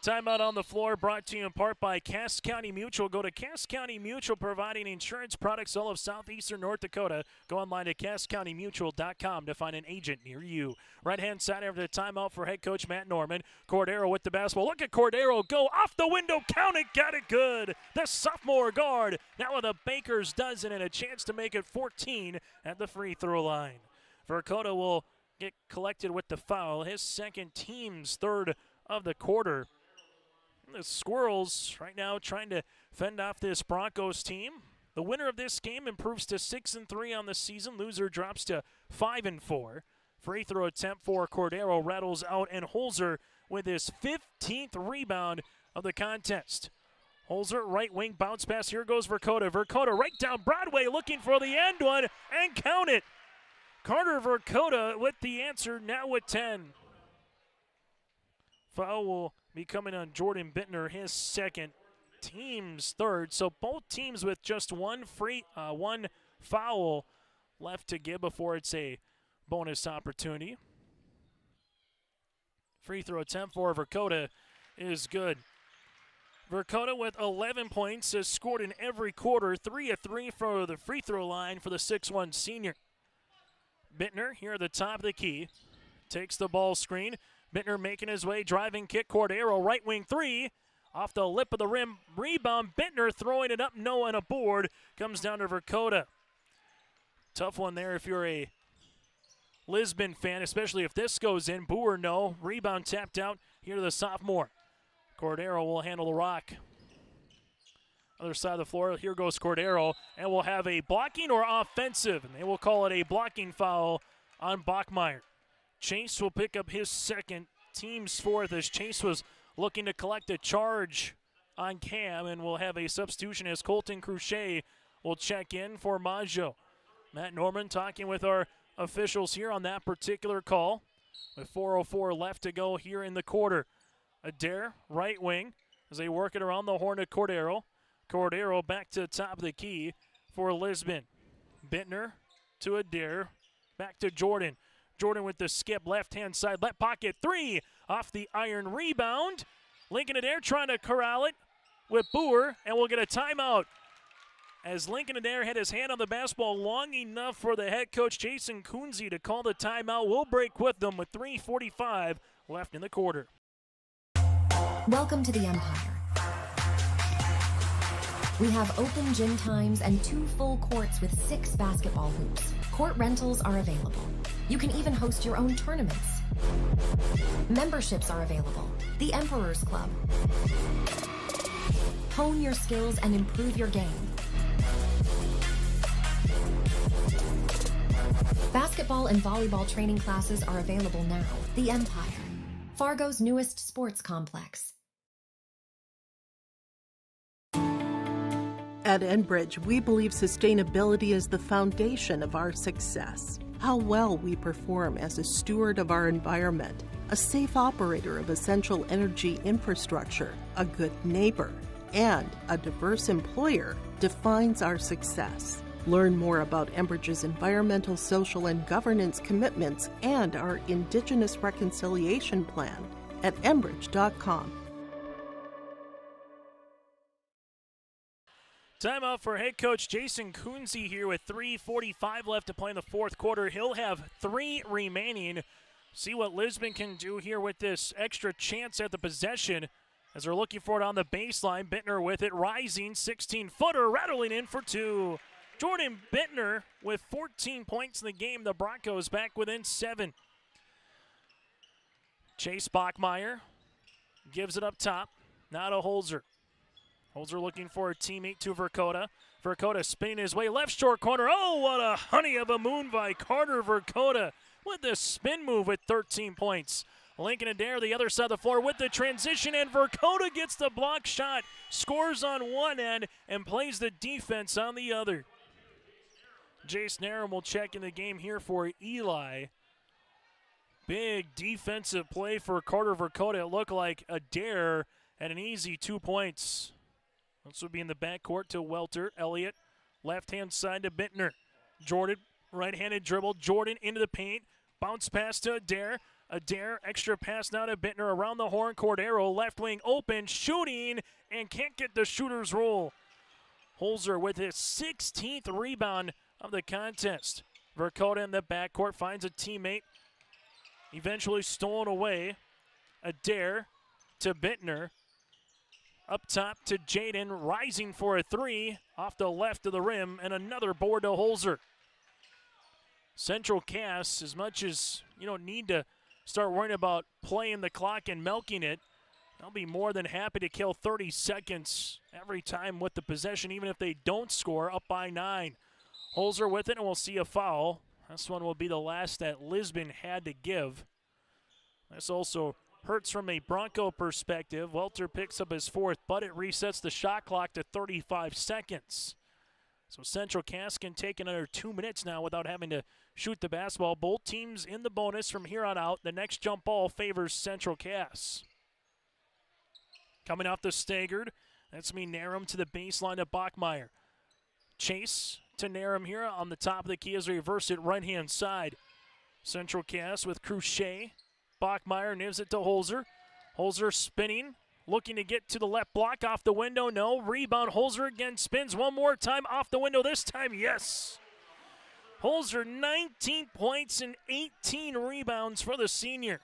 Timeout on the floor brought to you in part by Cass County Mutual. Go to Cass County Mutual, providing insurance products all of southeastern North Dakota. Go online to CassCountyMutual.com to find an agent near you. Right-hand side after the timeout for head coach Matt Norman. Cordero with the basketball. Look at Cordero go off the window. Count it. Got it good. The sophomore guard now with a baker's dozen and a chance to make it 14 at the free throw line. Dakota will get collected with the foul. His second, team's third of the quarter. The Squirrels right now trying to fend off this Broncos team. The winner of this game improves to 6-3 on the season. Loser drops to 5-4. Free throw attempt for Cordero rattles out, and Holzer with his 15th rebound of the contest. Holzer, right wing, bounce pass. Here goes Verkota. Verkota right down Broadway, looking for the end one, and count it. Carter Verkota with the answer, now with 10. Foul will be coming on Jordan Bittner, his second, team's third. So both teams with just one foul left to give before it's a bonus opportunity. Free throw attempt for Verkota is good. Verkota with 11 points has scored in every quarter, 3 of 3 for the free throw line for the 6'1 senior. Bittner here at the top of the key. Takes the ball screen. Bittner making his way, driving kick. Cordero, right wing three. Off the lip of the rim. Rebound. Bittner throwing it up. No, and a board. Comes down to Verkota. Tough one there if you're a Lisbon fan, especially if this goes in. Boer, no. Rebound tapped out here to the sophomore. Cordero will handle the rock. Other side of the floor, here goes Cordero, and we'll have a blocking or offensive, and they will call it a blocking foul on Bachmeier. Chase will pick up his second, team's fourth, as Chase was looking to collect a charge on Cam, and we'll have a substitution as Colton Cruchet will check in for Maggio. Matt Norman talking with our officials here on that particular call, with 4:04 left to go here in the quarter. Adair, right wing, as they work it around the horn to Cordero. Cordero back to the top of the key for Lisbon. Bittner to Adair, back to Jordan. Jordan with the skip, left-hand side, left pocket three, off the iron rebound. Lincoln Adair trying to corral it with Boer, and we'll get a timeout. As Lincoln Adair had his hand on the basketball long enough for the head coach Jason Kunze to call the timeout. We'll break with them with 3:45 left in the quarter. Welcome to the Empire. We have open gym times and 2 full courts with 6 basketball hoops. Court rentals are available. You can even host your own tournaments. Memberships are available. The Emperor's Club. Hone your skills and improve your game. Basketball and volleyball training classes are available now. The Empire, Fargo's newest sports complex. At Enbridge, we believe sustainability is the foundation of our success. How well we perform as a steward of our environment, a safe operator of essential energy infrastructure, a good neighbor, and a diverse employer defines our success. Learn more about Enbridge's environmental, social, and governance commitments and our Indigenous Reconciliation Plan at enbridge.com. Timeout for head coach Jason Kunze here with 3:45 left to play in the fourth quarter. He'll have 3 remaining. See what Lisbon can do here with this extra chance at the possession as they're looking for it on the baseline. Bittner with it, rising 16-footer, rattling in for 2. Jordan Bittner with 14 points in the game. The Broncos back within 7. Chase Bachmeier gives it up top. Now to Holzer. Holzer looking for a teammate to Verkota. Verkota spinning his way left short corner. Oh, what a honey of a moon by Carter Verkota with the spin move with 13 points. Lincoln Adair the other side of the floor with the transition, and Verkota gets the block shot, scores on one end, and plays the defense on the other. Jace Narum will check in the game here for Eli. Big defensive play for Carter Verkota. It looked like Adair had an easy 2 points. This would be in the backcourt to Welter. Elliott, left-hand side to Bittner. Jordan, right-handed dribble. Jordan into the paint. Bounce pass to Adair. Adair, extra pass now to Bittner around the horn. Cordero, left wing open, shooting, and can't get the shooter's roll. Holzer with his 16th rebound of the contest. Verkota in the backcourt finds a teammate. Eventually stolen away. Adair to Bittner. Up top to Jaden, rising for a 3 off the left of the rim, and another board to Holzer. Central Cass, as much as you don't need to start worrying about playing the clock and milking it, they'll be more than happy to kill 30 seconds every time with the possession, even if they don't score, up by 9. Holzer with it, and we'll see a foul This one will be the last that Lisbon had to give. This also hurts from a Bronco perspective. Welter picks up his fourth, but it resets the shot clock to 35 seconds. So Central Cass can take another 2 minutes now without having to shoot the basketball. Both teams in the bonus from here on out. The next jump ball favors Central Cass. Coming off the staggered, that's me Narum to the baseline to Bachmeyer. Chase to Narum here on the top of the key as we reverse it right-hand side. Central Cass with Cruchet. Bachmeyer nibs it to Holzer. Holzer spinning, looking to get to the left block, off the window, no. Rebound, Holzer again spins one more time, off the window this time, yes. Holzer 19 points and 18 rebounds for the senior.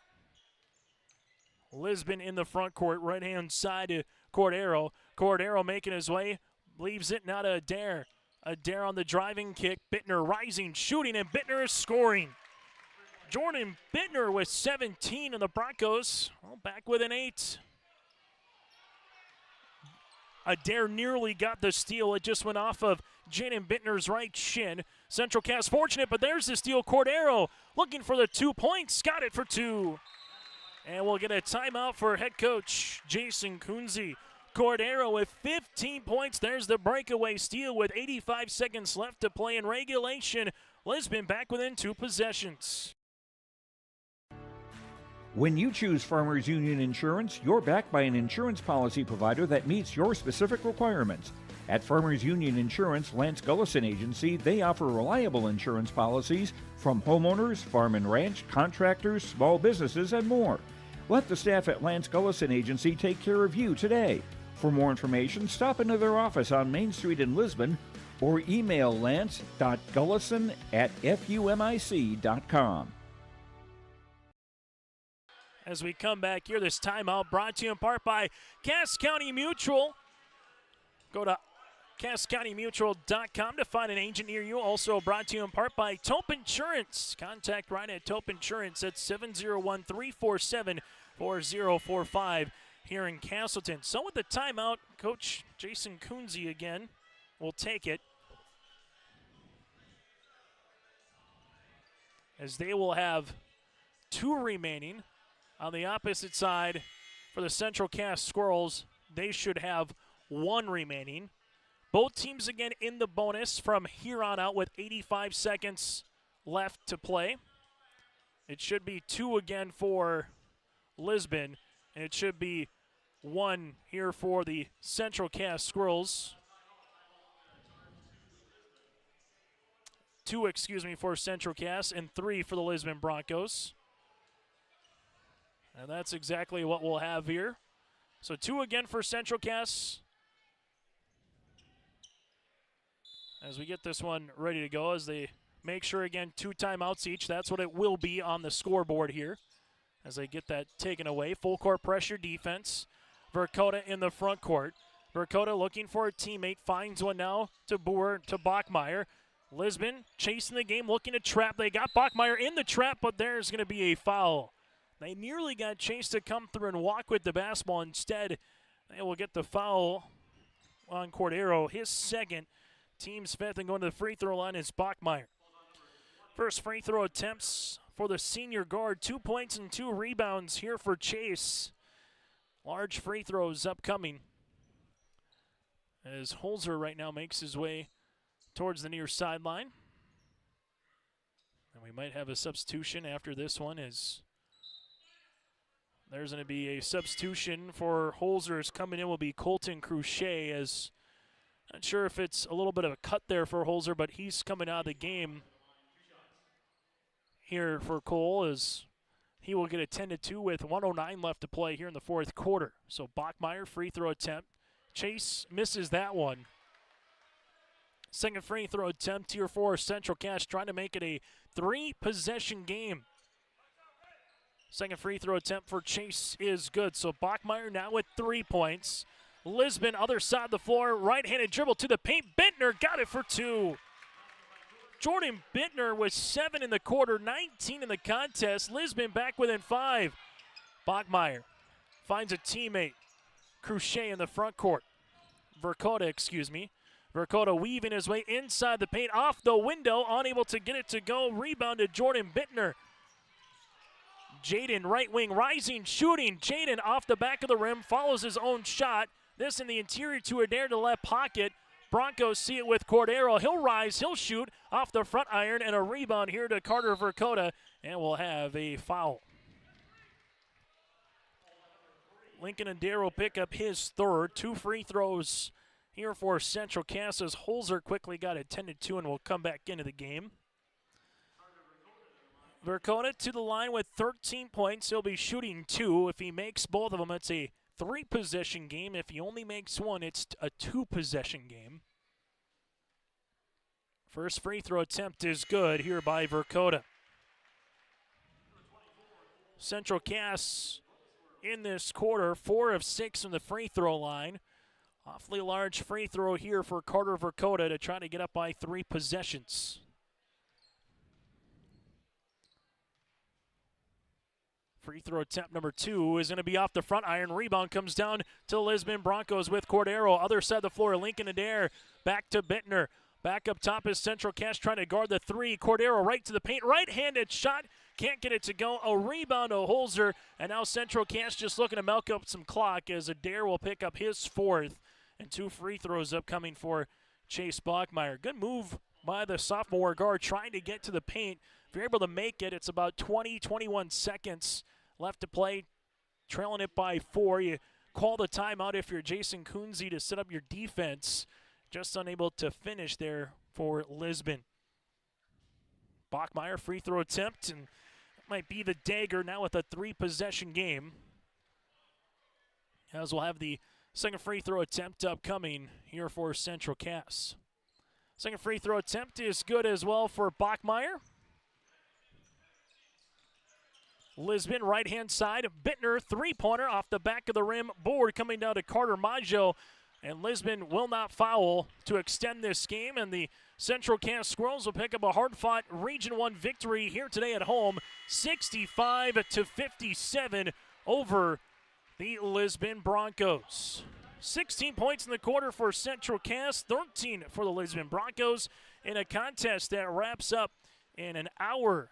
Lisbon in the front court, right-hand side to Cordero. Cordero making his way, leaves it now to Adair. Adair on the driving kick, Bittner rising, shooting, and Bittner is scoring. Jordan Bittner with 17, and the Broncos back with an 8. Adair nearly got the steal. It just went off of Jaden Bittner's right shin. Central Cass fortunate, but there's the steal. Cordero looking for the 2 points. Got it for 2. And we'll get a timeout for head coach Jason Kunze. Cordero with 15 points. There's the breakaway steal with 85 seconds left to play in regulation. Lisbon back within 2 possessions. When you choose Farmers Union Insurance, you're backed by an insurance policy provider that meets your specific requirements. At Farmers Union Insurance, Lance Gullison Agency, they offer reliable insurance policies from homeowners, farm and ranch, contractors, small businesses, and more. Let the staff at Lance Gullison Agency take care of you today. For more information, stop into their office on Main Street in Lisbon or email lance.gullison@fumic.com. As we come back here, this timeout brought to you in part by Cass County Mutual. Go to CassCountyMutual.com to find an agent near you. Also brought to you in part by Tope Insurance. Contact Ryan at Tope Insurance at 701-347-4045 here in Castleton. So with the timeout, Coach Jason Kunze again will take it, as they will have 2 remaining. On the opposite side, for the Central Cass Squirrels, they should have 1 remaining. Both teams again in the bonus from here on out with 85 seconds left to play. It should be 2 again for Lisbon, and it should be 1 here for the Central Cass Squirrels. 2, for Central Cass, and 3 for the Lisbon Broncos. And that's exactly what we'll have here. So 2 again for Central Cass. As we get this one ready to go, as they make sure, again, 2 timeouts each. That's what it will be on the scoreboard here as they get that taken away. Full court pressure defense. Dakota in the front court. Dakota looking for a teammate. Finds one now to Boer, to Bachmeyer. Lisbon chasing the game, looking to trap. They got Bachmeyer in the trap, but there's going to be a foul. They nearly got Chase to come through and walk with the basketball. Instead, they will get the foul on Cordero, his second. Team's 5th, and going to the free throw line is Bachmeyer. First free throw attempts for the senior guard. 2 points and 2 rebounds here for Chase. Large free throws upcoming, as Holzer right now makes his way towards the near sideline. And we might have a substitution after this one, as there's going to be a substitution for Holzer's. Coming in will be Colton Cruchet, as not sure if it's a little bit of a cut there for Holzer, but he's coming out of the game here for Cole, as he will get a 10-2 with 1:09 left to play here in the 4th quarter. So Bachmeyer, free throw attempt. Chase misses that one. Second free throw attempt here for Central Cass, trying to make it a 3-possession game. Second free throw attempt for Chase is good. So Bachmeyer now with 3 points. Lisbon, other side of the floor, right-handed dribble to the paint. Bittner got it for 2. Jordan Bittner with 7 in the quarter, 19 in the contest. Lisbon back within 5. Bachmeyer finds a teammate. Cruchet in the front court. Dakota, Dakota weaving his way inside the paint, off the window, unable to get it to go. Rebound to Jordan Bittner. Jaden, right wing, rising, shooting. Jaden off the back of the rim, follows his own shot. This in the interior to Adair to left pocket. Broncos see it with Cordero. He'll rise, he'll shoot off the front iron, and a rebound here to Carter Dakota, and we'll have a foul. Lincoln Adair will pick up his third. 2 free throws here for Central Cass as Holzer quickly got attended to and will come back into the game. Dakota to the line with 13 points. He'll be shooting 2. If he makes both of them, it's a 3-possession game. If he only makes one, it's a 2-possession game. First free throw attempt is good here by Dakota. Central Cass in this quarter, 4 of 6 from the free throw line. Awfully large free throw here for Carter Dakota to try to get up by 3 possessions. Free throw attempt number 2 is going to be off the front iron. Rebound comes down to the Lisbon Broncos with Cordero. Other side of the floor, Lincoln Adair back to Bittner. Back up top is Central Cass trying to guard the 3. Cordero right to the paint. Right-handed shot. Can't get it to go. A rebound to Holzer. And now Central Cass just looking to milk up some clock as Adair will pick up his 4th. And 2 free throws upcoming for Chase Bachmeyer. Good move by the sophomore guard trying to get to the paint. If you're able to make it, it's about 20, 21 seconds left to play, trailing it by 4. You call the timeout if you're Jason Kunze to set up your defense. Just unable to finish there for Lisbon. Bachmeyer free throw attempt, and that might be the dagger now with a 3-possession game. As we'll have the second free throw attempt upcoming here for Central Cass. Second free throw attempt is good as well for Bachmeyer. Lisbon, right-hand side. Bittner, 3-pointer off the back of the rim. Board coming down to Carter Maggio. And Lisbon will not foul to extend this game. And the Central Cass Squirrels will pick up a hard-fought Region 1 victory here today at home. 65-57 over the Lisbon Broncos. 16 points in the quarter for Central Cass. 13 for the Lisbon Broncos in a contest that wraps up in an hour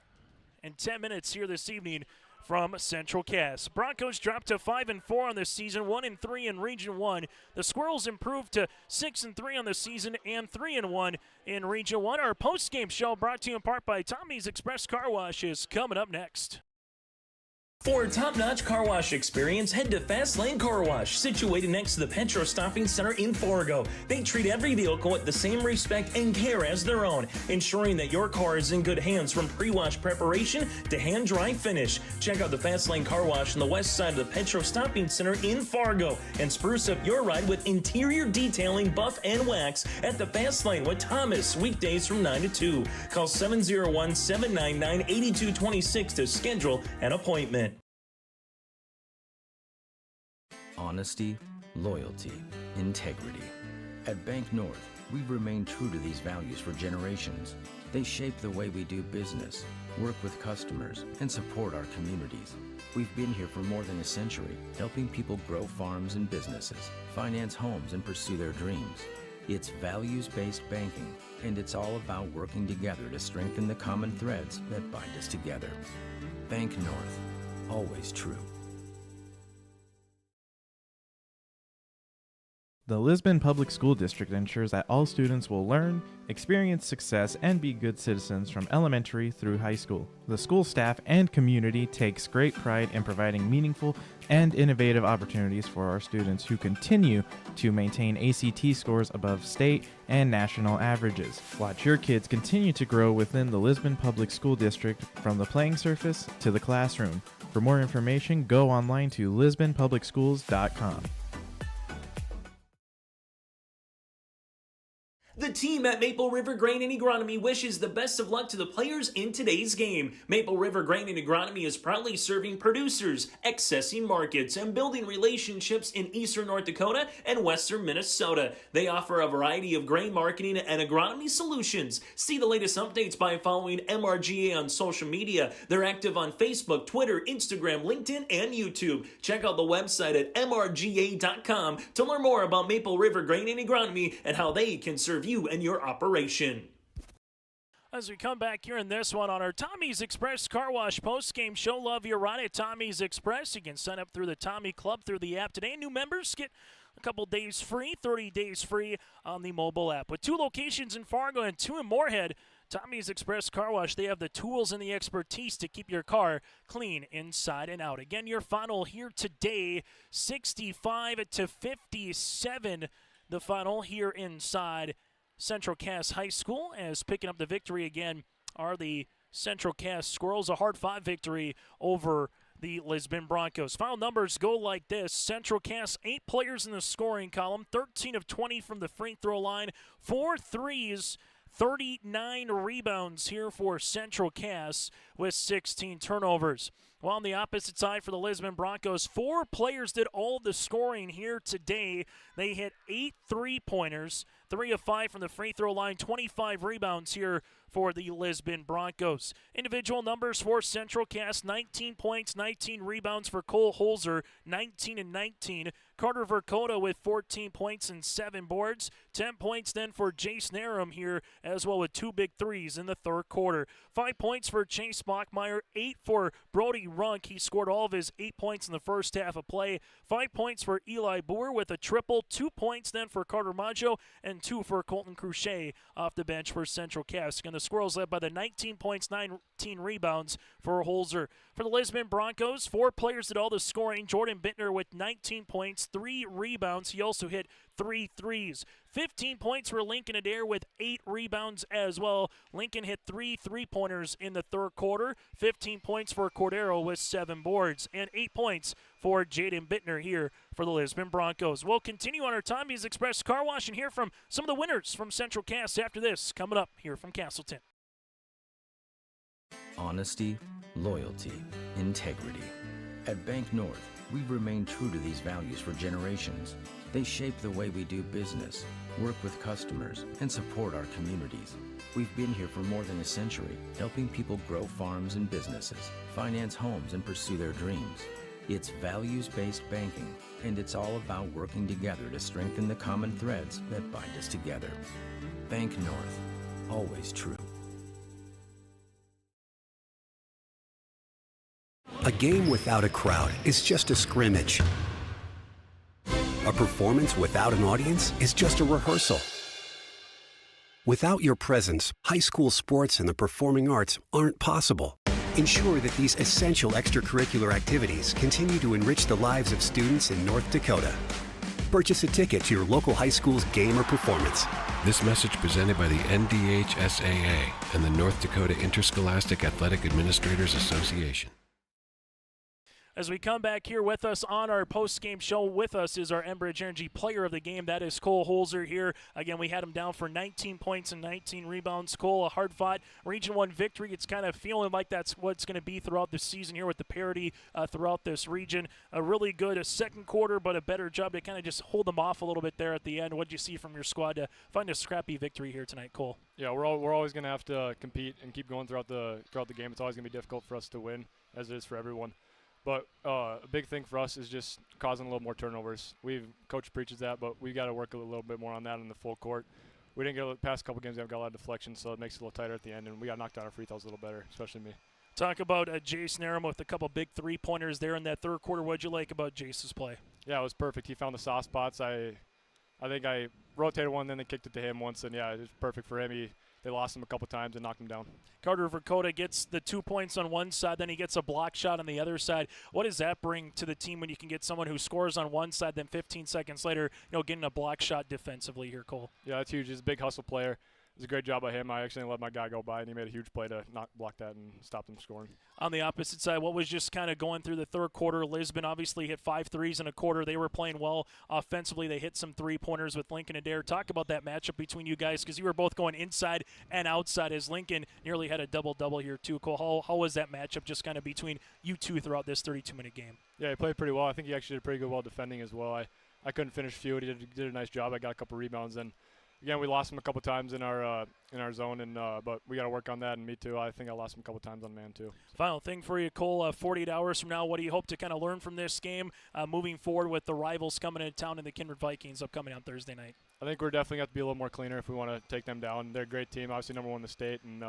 and 10 minutes here this evening from Central Cass. Broncos dropped to 5-4 on this season, 1-3 in Region 1. The Squirrels improved to 6-3 on the season and 3-1 in Region 1. Our post-game show brought to you in part by Tommy's Express Car Wash is coming up next. For a top-notch car wash experience, head to Fast Lane Car Wash, situated next to the Petro Stopping Center in Fargo. They treat every vehicle with the same respect and care as their own, ensuring that your car is in good hands from pre-wash preparation to hand-dry finish. Check out the Fast Lane Car Wash on the west side of the Petro Stopping Center in Fargo and spruce up your ride with interior detailing, buff, and wax at the Fast Lane with Thomas, weekdays from 9 to 2. Call 701-799-8226 to schedule an appointment. Honesty, loyalty, integrity. At Bank North, we've remained true to these values for generations. They shape the way we do business, work with customers, and support our communities. We've been here for more than a century, helping people grow farms and businesses, finance homes, and pursue their dreams. It's values-based banking, and it's all about working together to strengthen the common threads that bind us together. Bank North, always true. The Lisbon Public School District ensures that all students will learn, experience success, and be good citizens from elementary through high school. The school staff and community takes great pride in providing meaningful and innovative opportunities for our students who continue to maintain ACT scores above state and national averages. Watch your kids continue to grow within the Lisbon Public School District from the playing surface to the classroom. For more information, go online to lisbonpublicschools.com. The team at Maple River Grain and Agronomy wishes the best of luck to the players in today's game. Maple River Grain and Agronomy is proudly serving producers, accessing markets, and building relationships in eastern North Dakota and western Minnesota. They offer a variety of grain marketing and agronomy solutions. See the latest updates by following MRGA on social media. They're active on Facebook, Twitter, Instagram, LinkedIn, and YouTube. Check out the website at mrga.com to learn more about Maple River Grain and Agronomy and how they can serve you and your operation. As we come back here in this one on our Tommy's Express Car Wash post-game show, love your ride at Tommy's Express. You can sign up through the Tommy Club through the app today. New members get a couple days free, 30 days free on the mobile app. With 2 locations in Fargo and 2 in Moorhead, Tommy's Express Car Wash, they have the tools and the expertise to keep your car clean inside and out. Again, your final here today, 65-57, the final here inside Central Cass High School. As picking up the victory again are the Central Cass Squirrels, a hard-fought victory over the Lisbon Broncos. Final numbers go like this. Central Cass, 8 players in the scoring column, 13 of 20 from the free throw line, 4 threes, 39 rebounds here for Central Cass with 16 turnovers. While on the opposite side for the Lisbon Broncos, 4 players did all of the scoring here today. They hit 8 3-pointers, 3 of 5 from the free throw line, 25 rebounds here for the Lisbon Broncos. Individual numbers for Central Cass, 19 points, 19 rebounds for Cole Holzer, 19 and 19. Carter Verkota with 14 points and 7 boards. 10 points then for Jace Narum here as well with 2 big threes in the third quarter. 5 points for Chase Bachmeyer, 8 for Brody Runk. He scored all of his 8 points in the first half of play. 5 points for Eli Boer with a triple. 2 points then for Carter Maggio and 2 for Colton Cruchet off the bench for Central Cass. And the Squirrels led by the 19 points, 19 rebounds for Holzer. For the Lisbon Broncos, 4 players did all the scoring. Jordan Bittner with 19 points, 3 rebounds. He also hit 3 threes. 15 points for Lincoln Adair with 8 rebounds as well. Lincoln hit 3 3-pointers in the third quarter. 15 points for Cordero with 7 boards. And 8 points for Jaden Bittner here for the Lisbon Broncos. We'll continue on our Tommy's Express Car Wash and hear from some of the winners from Central Cass after this. Coming up here from Castleton. Honesty, loyalty, integrity. At Bank North, we've remained true to these values for generations. They shape the way we do business, work with customers, and support our communities. We've been here for more than a century, helping people grow farms and businesses, finance homes, and pursue their dreams. It's values-based banking, and it's all about working together to strengthen the common threads that bind us together. Bank North, always true. A game without a crowd is just a scrimmage. A performance without an audience is just a rehearsal. Without your presence, high school sports and the performing arts aren't possible. Ensure that these essential extracurricular activities continue to enrich the lives of students in North Dakota. Purchase a ticket to your local high school's game or performance. This message presented by the NDHSAA and the North Dakota Interscholastic Athletic Administrators Association. As we come back here with us on our post-game show, with us is our Enbridge Energy player of the game. That is Cole Holzer here. Again, we had him down for 19 points and 19 rebounds. Cole, a hard-fought Region 1 victory. It's kind of feeling like that's what's going to be throughout the season here with the parity throughout this region. A really good second quarter, but a better job to kind of just hold them off a little bit there at the end. What did you see from your squad to find a scrappy victory here tonight, Cole? Yeah, we're always going to have to compete and keep going throughout the game. It's always going to be difficult for us to win, as it is for everyone. But a big thing for us is just causing a little more turnovers. Coach preaches that, but we got to work a little bit more on that in the full court. We didn't get past couple games. We haven't got a lot of deflection, so it makes it a little tighter at the end, and we got knocked down our free throws a little better, especially me. Talk about Jace Narum with a couple big 3-pointers there in that third quarter. What'd you like about Jace's play? Yeah, it was perfect. He found the soft spots. I think I rotated one, then they kicked it to him once, and yeah, it was perfect for him. They lost him a couple times and knocked him down. Carter Verkota gets the 2 points on one side, then he gets a block shot on the other side. What does that bring to the team when you can get someone who scores on one side, then 15 seconds later, getting a block shot defensively here, Cole? Yeah, that's huge. He's a big hustle player. was a great job by him. I actually let my guy go by, and he made a huge play to not block that and stop them scoring. On the opposite side, what was just kind of going through the third quarter? Lisbon obviously hit 5 threes in a quarter. They were playing well offensively. They hit some three-pointers with Lincoln and Dare. Talk about that matchup between you guys, because you were both going inside and outside, as Lincoln nearly had a double-double here too. Cole, how was that matchup just kind of between you two throughout this 32-minute game? Yeah, he played pretty well. I think he actually did pretty good while defending as well. I couldn't finish few. He did a nice job. I got a couple rebounds, and again, we lost him a couple times in our zone, and but we got to work on that. And me too. I think I lost him a couple times on man too. Final thing for you, Cole. 48 hours from now, what do you hope to kind of learn from this game moving forward with the rivals coming into town and the Kindred Vikings upcoming on Thursday night? I think we're definitely have to be a little more cleaner if we want to take them down. They're a great team, obviously number 1 in the state and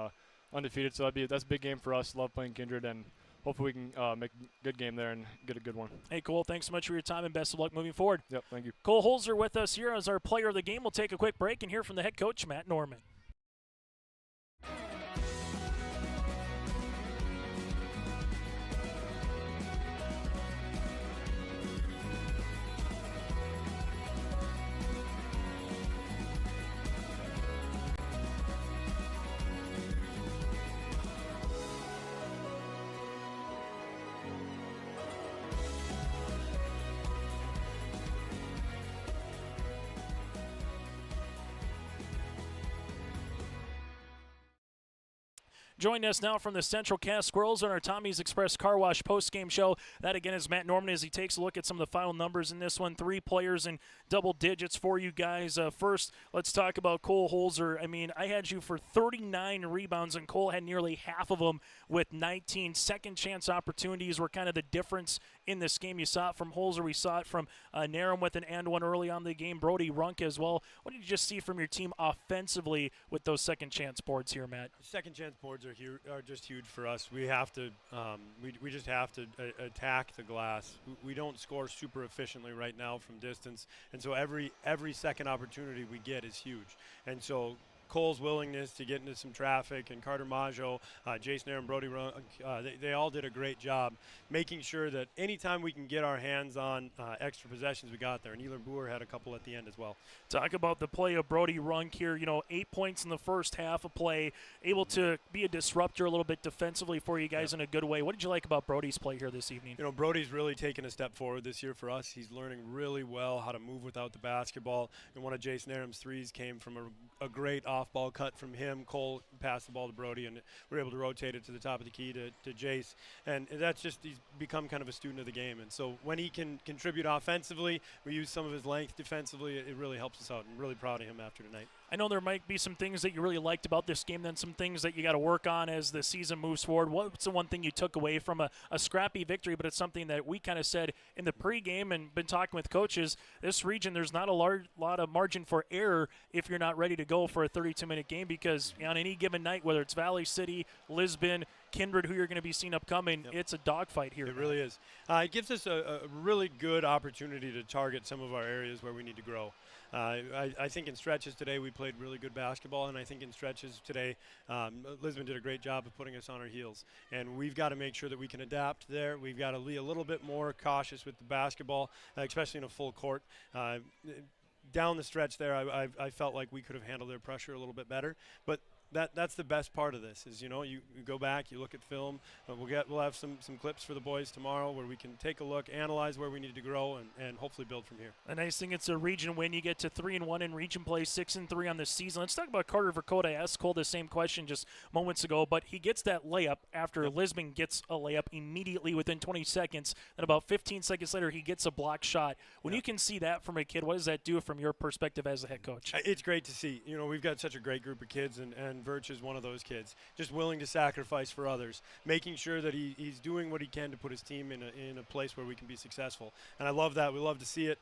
undefeated. So that's a big game for us. Love playing Kindred, and hopefully we can make a good game there and get a good one. Hey, Cole, thanks so much for your time and best of luck moving forward. Yep, thank you. Cole Holzer with us here as our player of the game. We'll take a quick break and hear from the head coach, Matt Norman. Joining us now from the Central Cass Squirrels on our Tommy's Express Car Wash post-game show. That, again, is Matt Norman as he takes a look at some of the final numbers in this one. 3 players in double digits for you guys. First, let's talk about Cole Holzer. I mean, I had you for 39 rebounds, and Cole had nearly half of them with 19. Second-chance opportunities were kind of the difference in this game. You saw it from Holzer. We saw it from Narum with an and one early on in the game. Brody Runk as well. What did you just see from your team offensively with those second-chance boards here, Matt? Second-chance boards are just huge for us. We have to we just have to attack the glass. We don't score super efficiently right now from distance, and so every second opportunity we get is huge. And so Cole's willingness to get into some traffic, and Carter Maggio, Jason Aaron, Brody Runk, they all did a great job making sure that anytime we can get our hands on extra possessions, we got there. And Eler Boer had a couple at the end as well. Talk about the play of Brody Runk here. 8 points in the first half of play, able to be a disruptor a little bit defensively for you guys in a good way. What did you like about Brody's play here this evening? Brody's really taken a step forward this year for us. He's learning really well how to move without the basketball. And one of Jason Aram's threes came from a great off-ball cut from him. Cole passed the ball to Brody, and we were able to rotate it to the top of the key to Jace. And that's just, he's become kind of a student of the game. And so when he can contribute offensively, we use some of his length defensively, it really helps us out. I'm really proud of him after tonight. I know there might be some things that you really liked about this game, then some things that you got to work on as the season moves forward. What's the one thing you took away from a scrappy victory, but it's something that we kind of said in the pregame and been talking with coaches, this region, there's not a lot of margin for error if you're not ready to go for a 32-minute game, because on any given night, whether it's Valley City, Lisbon, Kindred, who you're going to be seeing upcoming, it's a dogfight here. It really is. It gives us a really good opportunity to target some of our areas where we need to grow. I think in stretches today we played really good basketball, and I think in stretches today Lisbon did a great job of putting us on our heels. And we've got to make sure that we can adapt there. We've got to be a little bit more cautious with the basketball, especially in a full court. Down the stretch there, I felt like we could have handled their pressure a little bit better. But that's the best part of this is, you go back, you look at film. We'll have some clips for the boys tomorrow where we can take a look, analyze where we need to grow, and hopefully build from here. The nice thing, it's a region win. You get to 3-1 in region play, 6-3 on the season. Let's talk about Carter Dakota. I asked Cole the same question just moments ago, but he gets that layup after Lisbon gets a layup immediately within 20 seconds. Then about 15 seconds later, he gets a block shot. When you can see that from a kid, what does that do from your perspective as a head coach? It's great to see. We've got such a great group of kids, and Virch is one of those kids, just willing to sacrifice for others, making sure that he's doing what he can to put his team in a place where we can be successful. And I love that. We love to see it.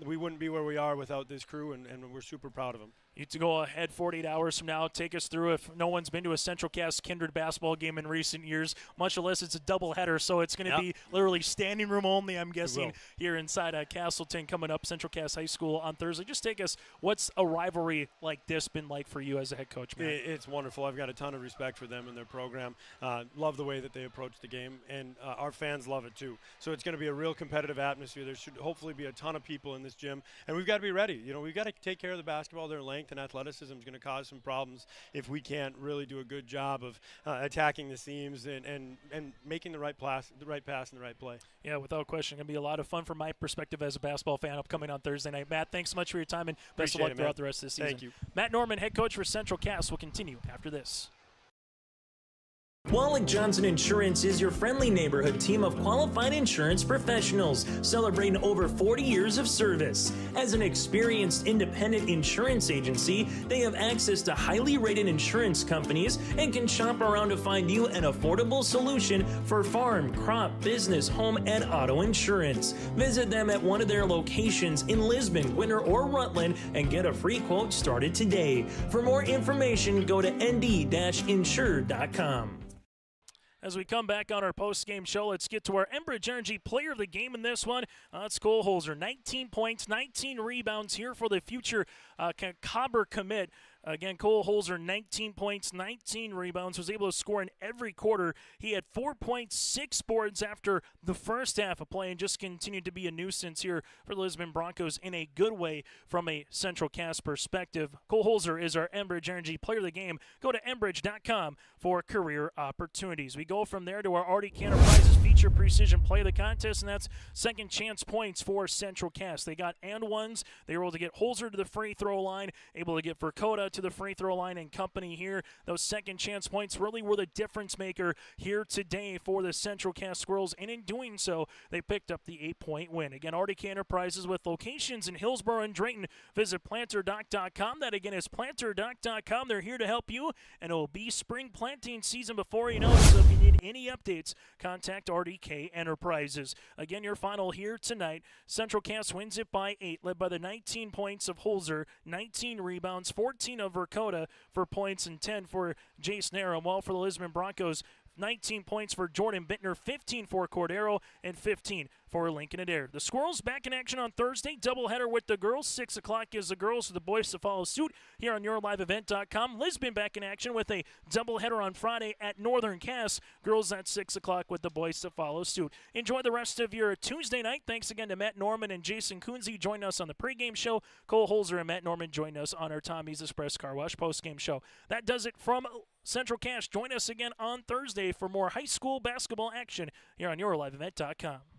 We wouldn't be where we are without this crew, and we're super proud of them. You to go ahead 48 hours from now, take us through, if no one's been to a Central Cass Kindred basketball game in recent years, much less it's a doubleheader, so it's going to be literally standing room only, I'm guessing, here inside Castleton coming up, Central Cass High School on Thursday. Just take us, what's a rivalry like this been like for you as a head coach, Matt? It's wonderful. I've got a ton of respect for them and their program. Love the way that they approach the game, and our fans love it too. So it's going to be a real competitive atmosphere. There should hopefully be a ton of people in this gym, and we've got to be ready. We've got to take care of the basketball, their length. length and athleticism is going to cause some problems if we can't really do a good job of attacking the seams and making the right pass and the right play. Yeah, without question. Going to be a lot of fun from my perspective as a basketball fan upcoming on Thursday night. Matt, thanks so much for your time, and best of luck throughout the rest of the season. Thank you. Matt Norman, head coach for Central Cass, will continue after this. Wallach Johnson Insurance is your friendly neighborhood team of qualified insurance professionals celebrating over 40 years of service. As an experienced independent insurance agency, they have access to highly rated insurance companies and can shop around to find you an affordable solution for farm, crop, business, home, and auto insurance. Visit them at one of their locations in Lisbon, Winter, or Rutland and get a free quote started today. For more information, go to nd-insure.com. As we come back on our post-game show, let's get to our Enbridge Energy player of the game in this one. It's Cole Holzer, 19 points, 19 rebounds here for the future Cobber commit. Again, Cole Holzer, 19 points, 19 rebounds, was able to score in every quarter. He had 4.6 boards after the first half of play and just continued to be a nuisance here for the Lisbon Broncos in a good way from a Central Cass perspective. Cole Holzer is our Enbridge Energy player of the game. Go to Enbridge.com for career opportunities. We go from there to our Arctic Enterprises feature precision play of the contest, and that's second chance points for Central Cass. They got and ones. They were able to get Holzer to the free throw line, able to get Dakota to the free throw line and company here. Those second chance points really were the difference maker here today for the Central Cass Squirrels, and in doing so, they picked up the 8-point win. Again, Arctic Enterprises with locations in Hillsborough and Drayton. Visit planterdoc.com. That again is planterdoc.com. They're here to help you, and it will be spring planting season before you know it. So if you need any updates, contact RDK Enterprises. Again, your final here tonight. Central Cass wins it by 8, led by the 19 points of Holzer, 19 rebounds, 14 of Dakota for points, and 10 for Jace Narum. While for the Lisbon Broncos, 19 points for Jordan Bittner, 15 for Cordero, and 15 for Lincoln Adair. The Squirrels back in action on Thursday. Doubleheader with the girls. 6 o'clock is the girls, with the boys to follow suit here on YourLiveEvent.com. Lisbon back in action with a doubleheader on Friday at Northern Cass. Girls at 6 o'clock with the boys to follow suit. Enjoy the rest of your Tuesday night. Thanks again to Matt Norman and Jason Kunze joining us on the pregame show. Cole Holzer and Matt Norman joined us on our Tommy's Express Car Wash postgame show. That does it from Central Cass. Join us again on Thursday for more high school basketball action here on YourLiveEvent.com.